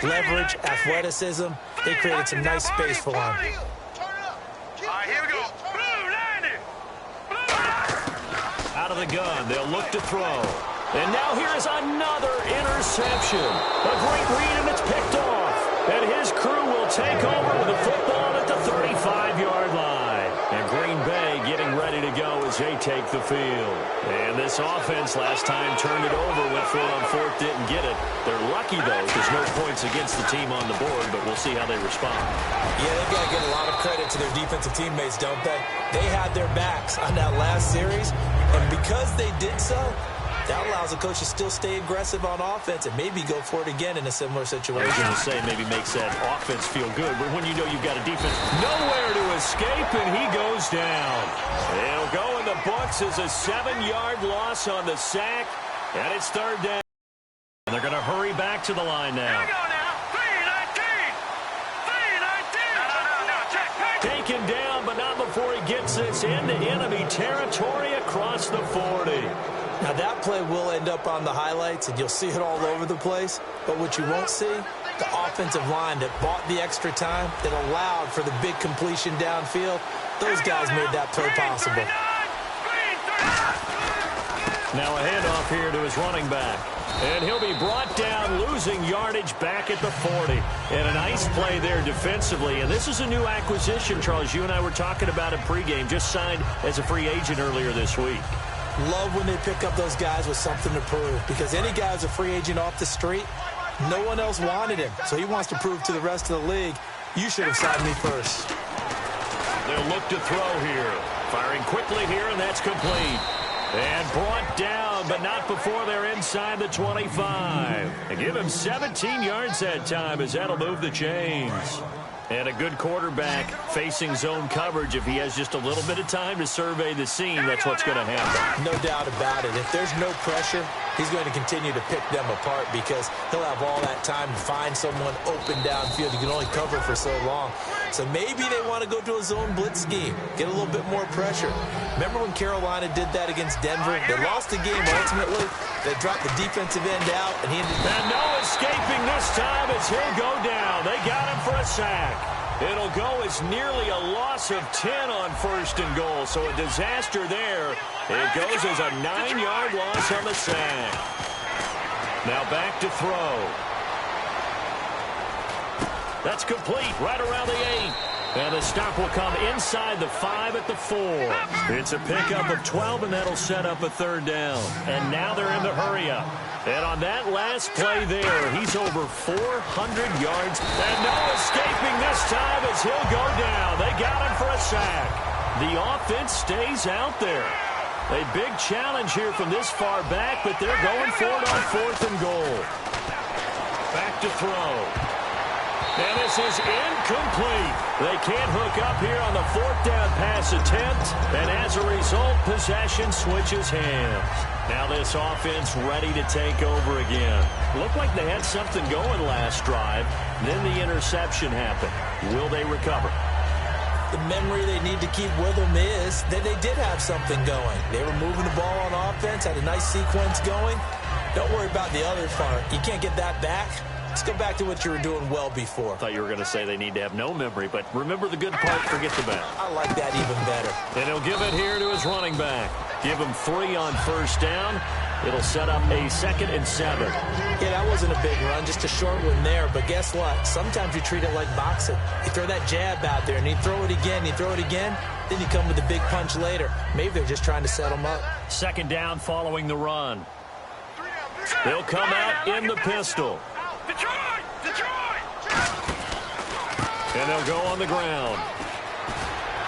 Leverage, athleticism, they created some nice space for him. All right, here we go. Out of the gun, they'll look to throw. And now here is another interception. A great read, and it's picked off. And his crew will take over with the football at the 35-yard line. And Green Bay getting ready to go as they take the field. And this offense last time turned it over, went for it on 4th, didn't get it. They're lucky, though. There's no points against the team on the board, but we'll see how they respond. Yeah, they've got to give a lot of credit to their defensive teammates, don't they? They had their backs on that last series, and because they did so, that allows the coach to still stay aggressive on offense and maybe go for it again in a similar situation. I was going to say maybe makes that offense feel good, but when you know you've got a defense nowhere to escape, and he goes down. It'll go in the books as a 7-yard loss on the sack, and it's 3rd down. And they're going to hurry back to the line now. Here we go now. 3-19. 3-19. No. Taken down, but not before he gets this into enemy territory across the 40. Now, that play will end up on the highlights, and you'll see it all over the place. But what you won't see, the offensive line that bought the extra time, that allowed for the big completion downfield, those guys made that play possible. Now a handoff here to his running back. And he'll be brought down, losing yardage back at the 40. And a nice play there defensively. And this is a new acquisition, Charles. You and I were talking about it pregame. Just signed as a free agent earlier this week. Love when they pick up those guys with something to prove, because any guy who's a free agent off the street, no one else wanted him. So he wants to prove to the rest of the league, you should have signed me first. They'll look to throw here. Firing quickly here, and that's complete. And brought down, but not before they're inside the 25. They give him 17 yards that time as that'll move the chains. And a good quarterback facing zone coverage. If he has just a little bit of time to survey the scene, that's what's going to happen. No doubt about it. If there's no pressure, he's going to continue to pick them apart because he'll have all that time to find someone open downfield. You can only cover for so long. So maybe they want to go to a zone blitz scheme, get a little bit more pressure. Remember when Carolina did that against Denver? They lost the game ultimately. They dropped the defensive end out, and he ended up... And no escaping this time as he'll go down. They got him for a sack. It'll go as nearly a loss of 10 on 1st and goal. So a disaster there. It goes as a 9-yard loss on the sack. Now back to throw. That's complete right around the 8. And the stop will come inside the 5 at the 4. It's a pickup of 12, and that'll set up a 3rd down. And now they're in the hurry-up. And on that last play there, he's over 400 yards. And no escaping this time as he'll go down. They got him for a sack. The offense stays out there. A big challenge here from this far back, but they're going for it on 4th and goal. Back to throw. And this is incomplete. They can't hook up here on the 4th down pass attempt. And as a result, possession switches hands. Now this offense ready to take over again. Looked like they had something going last drive. Then the interception happened. Will they recover? The memory they need to keep with them is that they did have something going. They were moving the ball on offense, had a nice sequence going. Don't worry about the other part. You can't get that back. Let's go back to what you were doing well before. I thought you were going to say they need to have no memory, but remember the good part, forget the bad. I like that even better. And he'll give it here to his running back. Give him 3 on first down. It'll set up a 2nd and 7. Yeah, that wasn't a big run, just a short one there. But guess what? Sometimes you treat it like boxing. You throw that jab out there, and you throw it again, then you come with a big punch later. Maybe they're just trying to set them up. 2nd down following the run. They'll come out in the pistol. Detroit! And they'll go on the ground.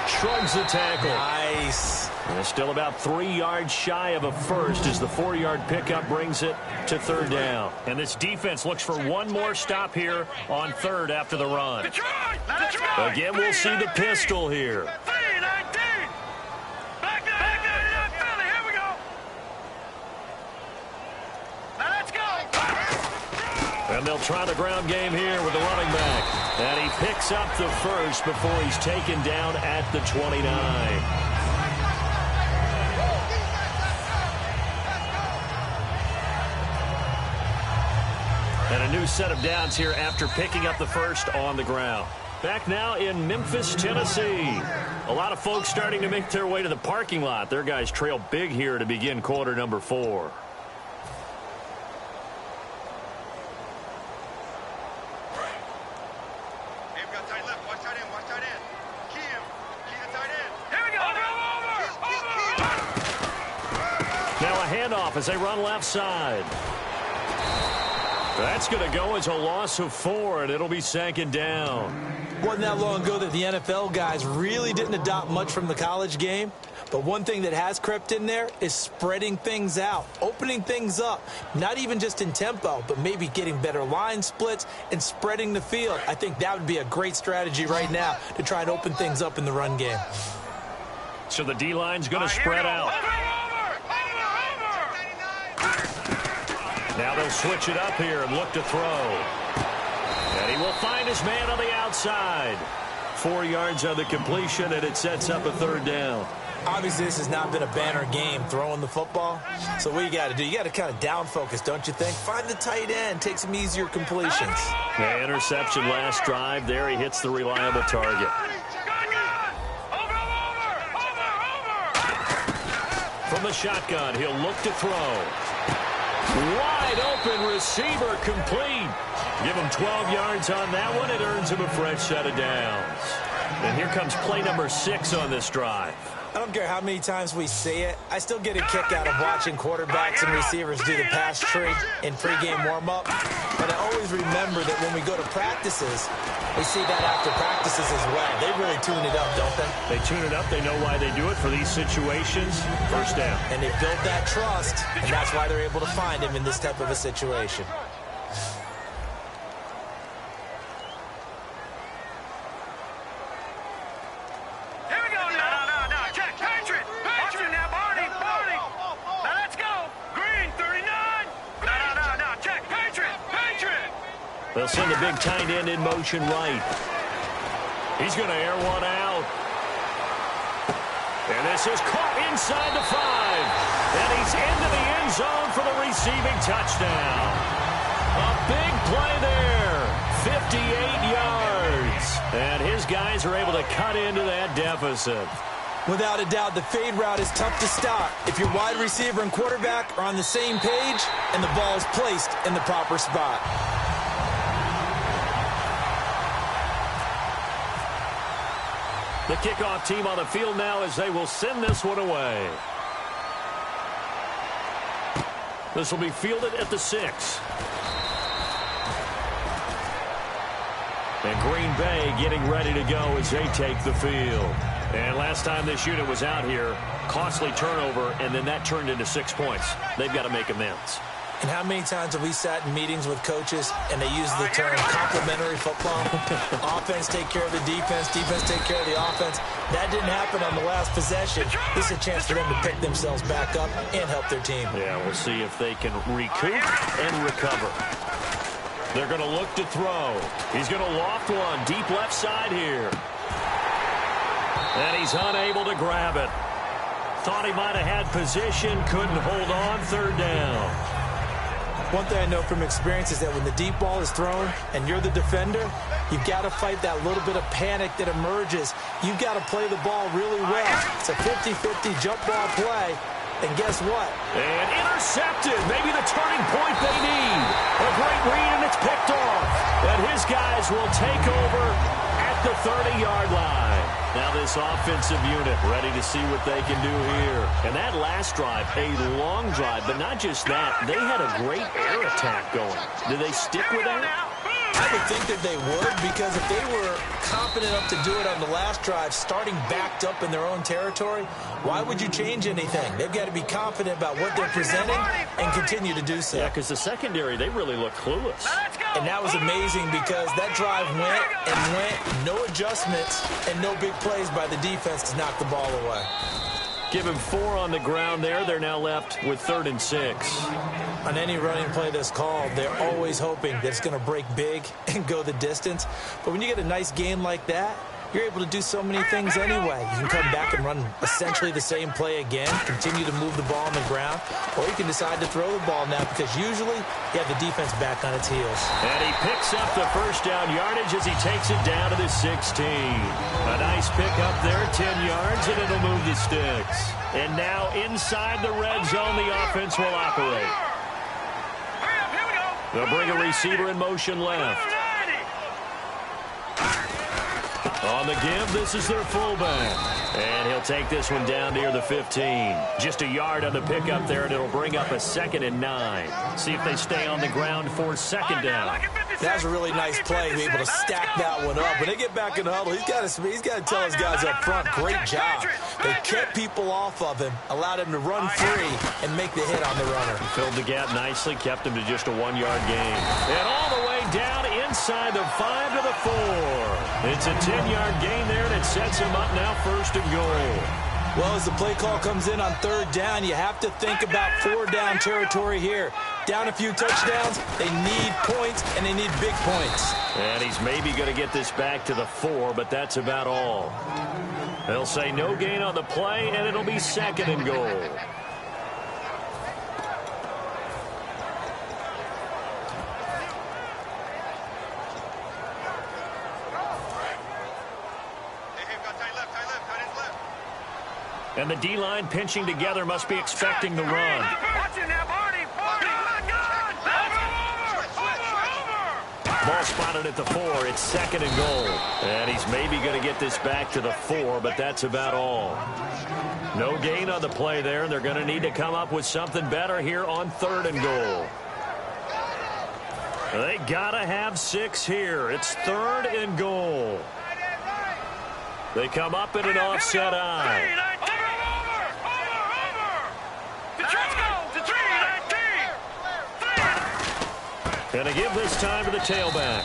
Shrugs the tackle. Nice. And still about 3 yards shy of a first as the 4-yard pickup brings it to 3rd down. And this defense looks for one more stop here on 3rd after the run. Detroit! Again, we'll see the pistol here. 3-19! Back up, Philly, here we go! Now let's go! And they'll try the ground game here with the running back. And he picks up the first before he's taken down at the 29. And a new set of downs here after picking up the first on the ground. Back now in Memphis, Tennessee. A lot of folks starting to make their way to the parking lot. Their guys trail big here to begin quarter number 4. Now a handoff as they run left side. That's going to go as a loss of 4, and it'll be 2nd down. Wasn't that long ago that the NFL guys really didn't adopt much from the college game. But one thing that has crept in there is spreading things out, opening things up, not even just in tempo, but maybe getting better line splits and spreading the field. I think that would be a great strategy right now to try and open things up in the run game. So the D-line's going to spread out. Now they'll switch it up here and look to throw. And he will find his man on the outside. 4 yards on the completion, and it sets up a 3rd down. Obviously, this has not been a banner game throwing the football. So what you got to do, you got to kind of down focus, don't you think? Find the tight end, take some easier completions. The interception last drive. There he hits the reliable target. From the shotgun, he'll look to throw. Wide open receiver complete. Give him 12 yards on that one. It earns him a fresh set of downs. And here comes play number 6 on this drive. I don't care how many times we say it. I still get a kick out of watching quarterbacks and receivers do the pass tree in pregame warm-up. But I always remember that when we go to practices, we see that after practices as well. They really tune it up, don't they? They tune it up. They know why they do it for these situations. First down. And they build that trust, and that's why they're able to find him in this type of a situation. They'll send a big tight end in motion right. He's going to air one out. And this is caught inside the 5. And he's into the end zone for the receiving touchdown. A big play there. 58 yards. And his guys are able to cut into that deficit. Without a doubt, the fade route is tough to stop if your wide receiver and quarterback are on the same page and the ball is placed in the proper spot. The kickoff team on the field now as they will send this one away. This will be fielded at the 6. And Green Bay getting ready to go as they take the field. And last time this unit was out here, costly turnover, and then that turned into 6 points. They've got to make amends. And how many times have we sat in meetings with coaches and they use the term complementary football? Offense take care of the defense, defense take care of the offense. That didn't happen on the last possession. This is a chance for them to pick themselves back up and help their team. Yeah, we'll see if they can recoup and recover. They're going to look to throw. He's going to loft one deep left side here. And he's unable to grab it. Thought he might have had position, couldn't hold on, third down. One thing I know from experience is that when the deep ball is thrown and you're the defender, you've got to fight that little bit of panic that emerges. You've got to play the ball really well. It's a 50-50 jump ball play. And guess what? And intercepted. Maybe the turning point they need. A great read, and it's picked off. And his guys will take over at the 30-yard line. Now this offensive unit ready to see what they can do here. And that last drive, a long drive, but not just that. They had a great air attack going. Do they stick with that? I would think that they would, because if they were confident enough to do it on the last drive, starting backed up in their own territory, why would you change anything? They've got to be confident about what they're presenting and continue to do so. Yeah, because the secondary, they really look clueless. And that was amazing because that drive went and went, no adjustments, and no big plays by the defense to knock the ball away. Give him 4 on the ground there. They're now left with 3rd and 6. On any running play that's called, they're always hoping that it's going to break big and go the distance. But when you get a nice game like that, you're able to do so many things anyway. You can come back and run essentially the same play again, continue to move the ball on the ground, or you can decide to throw the ball now because usually you have the defense back on its heels. And he picks up the first down yardage as he takes it down to the 16. A nice pick up there, 10 yards, and it'll move the sticks. And now inside the red zone, the offense will operate. They'll bring a receiver in motion left. On the give, this is their fullback. And he'll take this one down near the 15. Just a yard on the pickup there, and it'll bring up a 2nd and 9. See if they stay on the ground for 2nd down. That was a really nice play to be able to stack that one up. When they get back in the huddle, he's got to tell his guys up front, great job. They kept people off of him, allowed him to run free, and make the hit on the runner. Filled the gap nicely, kept him to just a 1-yard gain. And all the way down inside the 5 to the 4. It's a 10-yard gain there, and it sets him up now 1st and goal. Well, as the play call comes in on 3rd down, you have to think about 4-down territory here. Down a few touchdowns, they need points, and they need big points. And he's maybe going to get this back to the 4, but that's about all. They'll say no gain on the play, and it'll be 2nd and goal. And the D-line pinching together must be expecting the run. Watch it now, Barney. Ball spotted at the 4. It's 2nd and goal. And he's maybe going to get this back to the 4, but that's about all. No gain on the play there, and they're going to need to come up with something better here on 3rd and goal. They got to have 6 here. It's 3rd and goal. They come up in an offset eye. Gonna give this time to the tailback.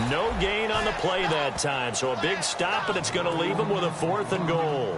No gain on the play that time, so a big stop, and it's going to leave him with a 4th and goal.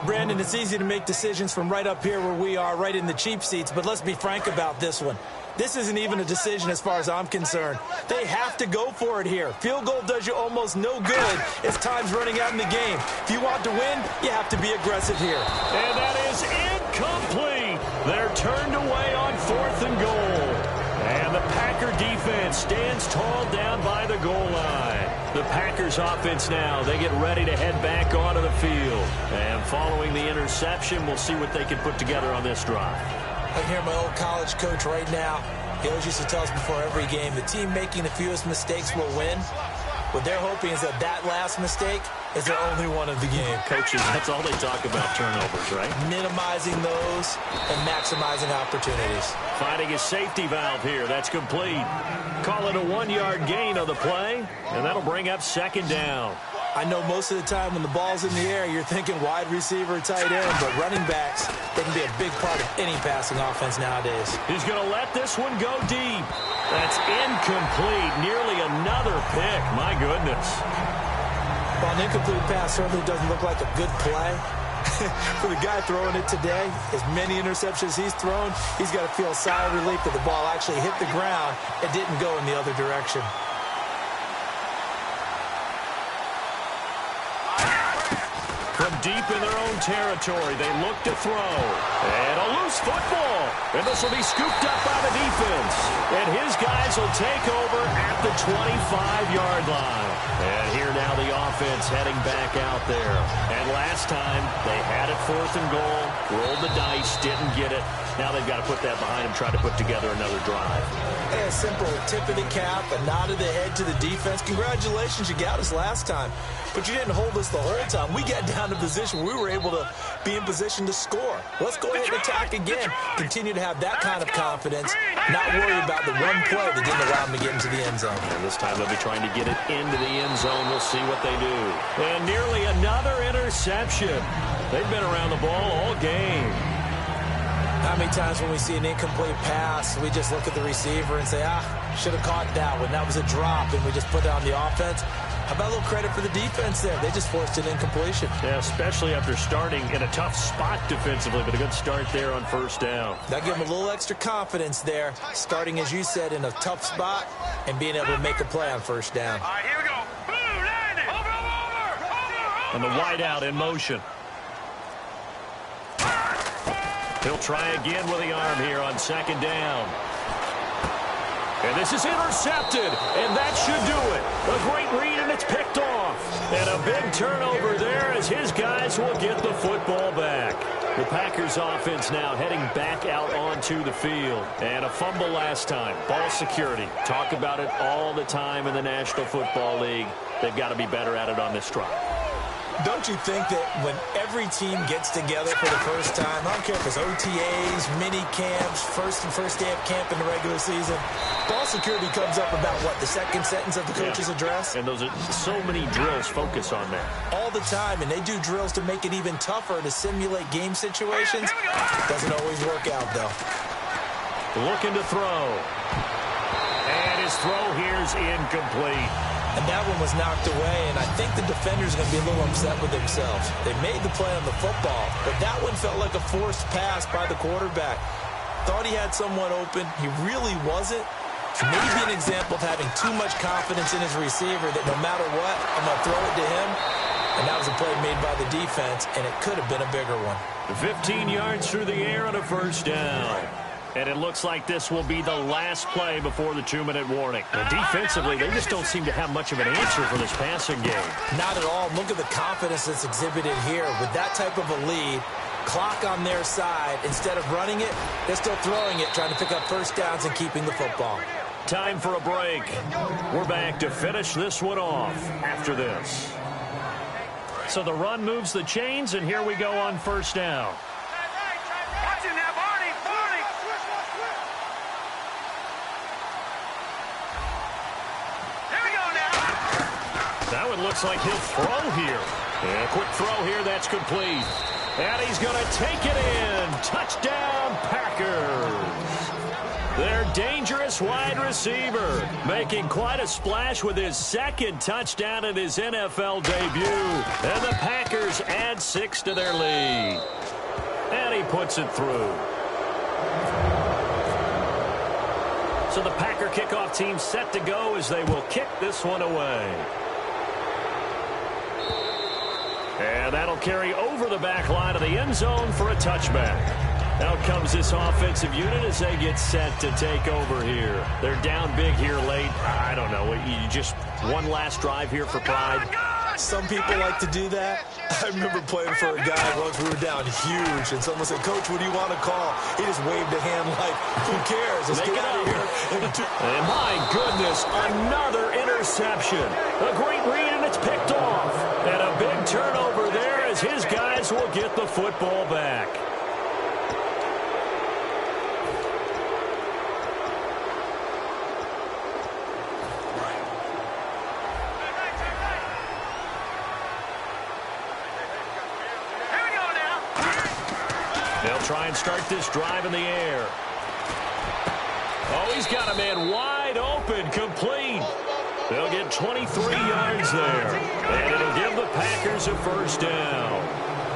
Brandon, it's easy to make decisions from right up here where we are, right in the cheap seats, but let's be frank about this one. This isn't even a decision as far as I'm concerned. They have to go for it here. Field goal does you almost no good as time's running out in the game. If you want to win, you have to be aggressive here. And that is incomplete. They're turned away on 4th and goal. And the Packer defense stands tall down by the goal line. The Packers offense now, they get ready to head back onto the field. And following the interception, we'll see what they can put together on this drive. I can hear my old college coach right now. He always used to tell us before every game, the team making the fewest mistakes will win. What they're hoping is that last mistake is their only one of the game. Coaches, that's all they talk about, turnovers, right? Minimizing those and maximizing opportunities. Finding a safety valve here. That's complete. Call it a 1-yard gain on the play, and that'll bring up 2nd down. I know most of the time when the ball's in the air, you're thinking wide receiver, tight end, but running backs, they can be a big part of any passing offense nowadays. He's going to let this one go deep. That's incomplete. Nearly another pick. My goodness. Well, an incomplete pass certainly doesn't look like a good play. For the guy throwing it today, as many interceptions he's thrown, he's got to feel a sigh of relief that the ball actually hit the ground and didn't go in the other direction. deep in their own territory. They look to throw. And a loose football. And this will be scooped up by the defense. And his guys will take over at the 25-yard line. And here now the offense heading back out there. And last time they had it 4th and goal, rolled the dice, didn't get it. Now they've got to put that behind them, try to put together another drive. A simple tip of the cap, a nod of the head to the defense. Congratulations, you got us last time. But you didn't hold us the whole time. We got down to position where we were able to be in position to score. Let's go ahead and attack again. Continue to have that kind of confidence, not worry about the one play that didn't allow them to get into the end zone. And this time they'll be trying to get it into the end zone. We'll see what they do. And nearly another interception. They've been around the ball all game. How many times when we see an incomplete pass, we just look at the receiver and say, should have caught that one. That was a drop, and we just put it on the offense. How about a little credit for the defense there? They just forced an incompletion. Yeah, especially after starting in a tough spot defensively, but a good start there on first down. That gave them a little extra confidence there, starting, as you said, in a tough spot and being able to make a play on first down. All right, here we go. Boom, landing. Over. And the wideout in motion. He'll try again with the arm here on 2nd down. And this is intercepted, and that should do it. A great read, and it's picked off. And a big turnover there as his guys will get the football back. The Packers offense now heading back out onto the field. And a fumble last time. Ball security. Talk about it all the time in the National Football League. They've got to be better at it on this drive. Don't you think that when every team gets together for the first time, I don't care if it's OTAs, mini camps, first day of camp in the regular season, ball security comes up about, what, the second sentence of the coach's address? And those are so many drills focus on that. All the time, and they do drills to make it even tougher to simulate game situations. Doesn't always work out, though. Looking to throw. And his throw here is incomplete. And that one was knocked away, and I think the defender's going to be a little upset with themselves. They made the play on the football, but that one felt like a forced pass by the quarterback. Thought he had someone open. He really wasn't. Maybe an example of having too much confidence in his receiver that no matter what, I'm going to throw it to him. And that was a play made by the defense, and it could have been a bigger one. 15 yards through the air on a first down. And it looks like this will be the last play before the 2-minute warning. And defensively, they just don't seem to have much of an answer for this passing game. Not at all. Look at the confidence that's exhibited here. With that type of a lead, clock on their side, instead of running it, they're still throwing it, trying to pick up first downs and keeping the football. Time for a break. We're back to finish this one off after this. So the run moves the chains, and here we go on first down. Watch it now, Barney. Here we go now. That one looks like he'll throw here. And a quick throw here, that's complete. And he's going to take it in. Touchdown, Packers. Their dangerous wide receiver making quite a splash with his 2nd touchdown in his NFL debut. And the Packers add 6 to their lead. And he puts it through. So the Packer kickoff team set to go as they will kick this one away. And that'll carry over the back line of the end zone for a touchback. Out comes this offensive unit as they get set to take over here. They're down big here late. I don't know. You just one last drive here for pride. Some people like to do that. I remember playing for a guy once. We were down huge, and someone said, "Coach, what do you want to call?" He just waved a hand like, "Who cares? Let's get out of here." And my goodness, another interception. A great read, and it's picked off. And a big turnover there as his guys will get the football back. They'll try and start this drive in the air. Oh, he's got a man wide open, complete. They'll get 23 yards there. And it'll give the Packers a first down.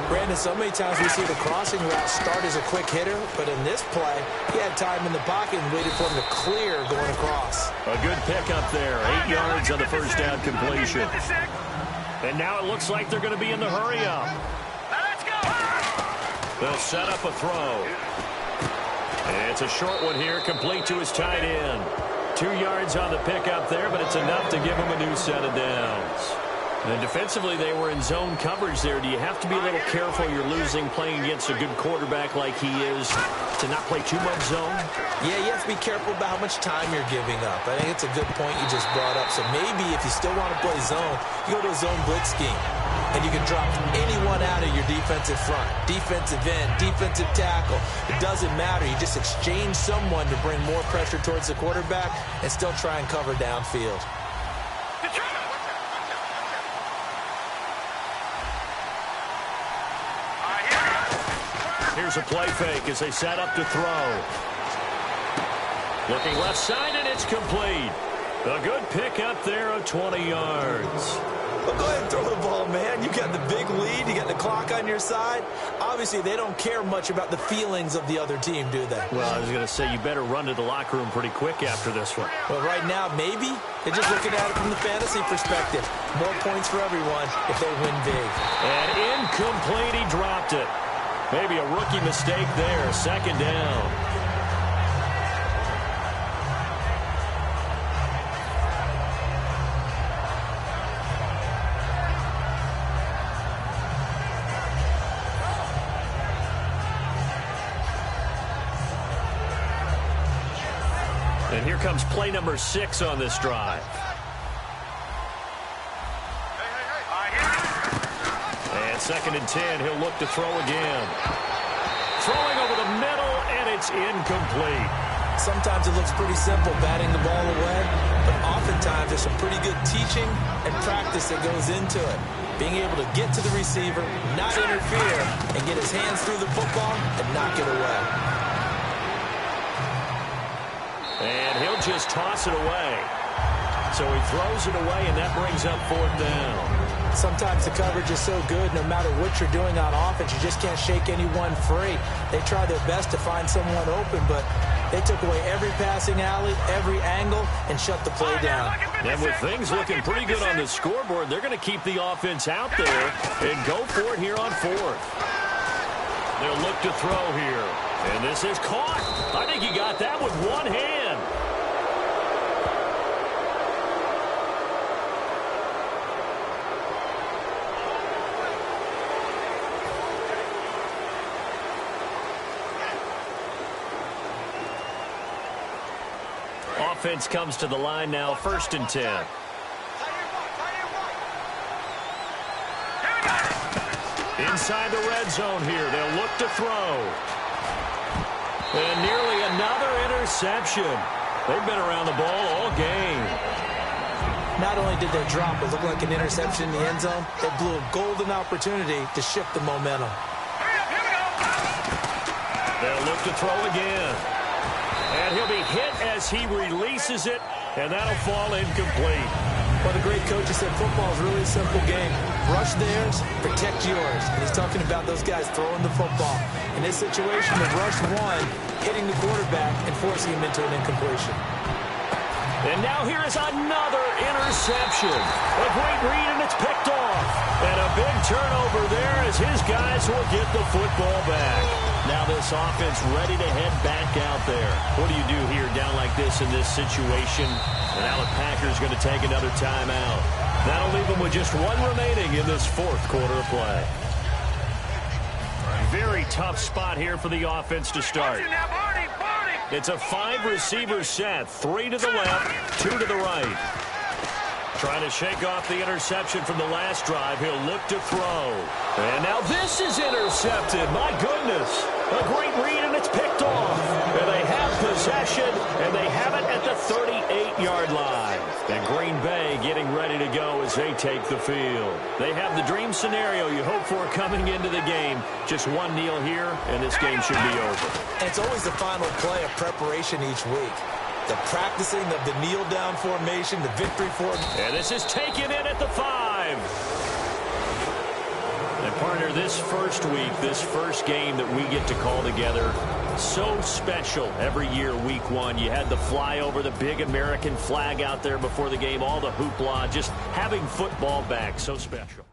Brandon, so many times we see the crossing route start as a quick hitter, but in this play, he had time in the pocket and waited for him to clear going across. A good pickup there. 8 yards on the first down completion. And now it looks like they're going to be in the hurry-up. They'll set up a throw. And it's a short one here, complete to his tight end. 2 yards on the pickup there, but it's enough to give him a new set of downs. And defensively, they were in zone coverage there. Do you have to be a little careful? You're losing playing against a good quarterback like he is to not play too much zone? Yeah, you have to be careful about how much time you're giving up. I think it's a good point you just brought up. So maybe if you still want to play zone, you go to a zone blitz scheme. And you can drop anyone out of your defensive front. Defensive end, defensive tackle. It doesn't matter. You just exchange someone to bring more pressure towards the quarterback and still try and cover downfield. Here's a play fake as they set up to throw. Looking left side, and it's complete. A good pick up there of 20 yards. Well, go ahead and throw the ball, man. You got the big lead. You got the clock on your side. Obviously, they don't care much about the feelings of the other team, do they? Well, I was going to say, you better run to the locker room pretty quick after this one. Well, right now, maybe. They're just looking at it from the fantasy perspective. More points for everyone if they win big. And incomplete, he dropped it. Maybe a rookie mistake there. Second down. And here comes play number 6 on this drive. And 2nd and 10, he'll look to throw again. Throwing over the middle, and it's incomplete. Sometimes it looks pretty simple, batting the ball away, but oftentimes there's some pretty good teaching and practice that goes into it. Being able to get to the receiver, not interfere, and get his hands through the football and knock it away. And he'll just toss it away. So he throws it away, and that brings up 4th down. Sometimes the coverage is so good, no matter what you're doing on offense, you just can't shake anyone free. They try their best to find someone open, but they took away every passing alley, every angle, and shut the play down. And with things looking pretty good on the scoreboard, they're going to keep the offense out there and go for it here on 4th. They'll look to throw here. And this is caught. I think he got that with one hand. Offense comes to the line now, 1st and 10. Inside the red zone here, they'll look to throw. And nearly another interception. They've been around the ball all game. Not only did they drop it look like an interception in the end zone, they blew a golden opportunity to shift the momentum. They'll look to throw again. And he'll be hit as he releases it, and that'll fall incomplete. Well, the great coach said football is really a simple game. Rush theirs, protect yours. And he's talking about those guys throwing the football. In this situation, the rush one, hitting the quarterback and forcing him into an incompletion. And now here is another interception. A great read, and it's picked off. And a big turnover there as his guys will get the football back. Now this offense ready to head back out there. What do you do here down like this in this situation? And now the Packers going to take another timeout. That'll leave them with just one remaining in this 4th quarter of play. Very tough spot here for the offense to start. It's a 5-receiver set. 3 to the left, 2 to the right. Trying to shake off the interception from the last drive. He'll look to throw. And now this is intercepted. My goodness. A great read, and it's picked off. And they have possession, and they have it at the 38-yard line. And Green Bay getting ready to go as they take the field. They have the dream scenario you hope for coming into the game. Just one kneel here, and this game should be over. And it's always the final play of preparation each week. The practicing of the kneel-down formation, the victory formation. And this is taken in at the 5. And, partner, this first week, this first game that we get to call together, so special every year, week 1. You had the flyover, the big American flag out there before the game, all the hoopla, just having football back, so special.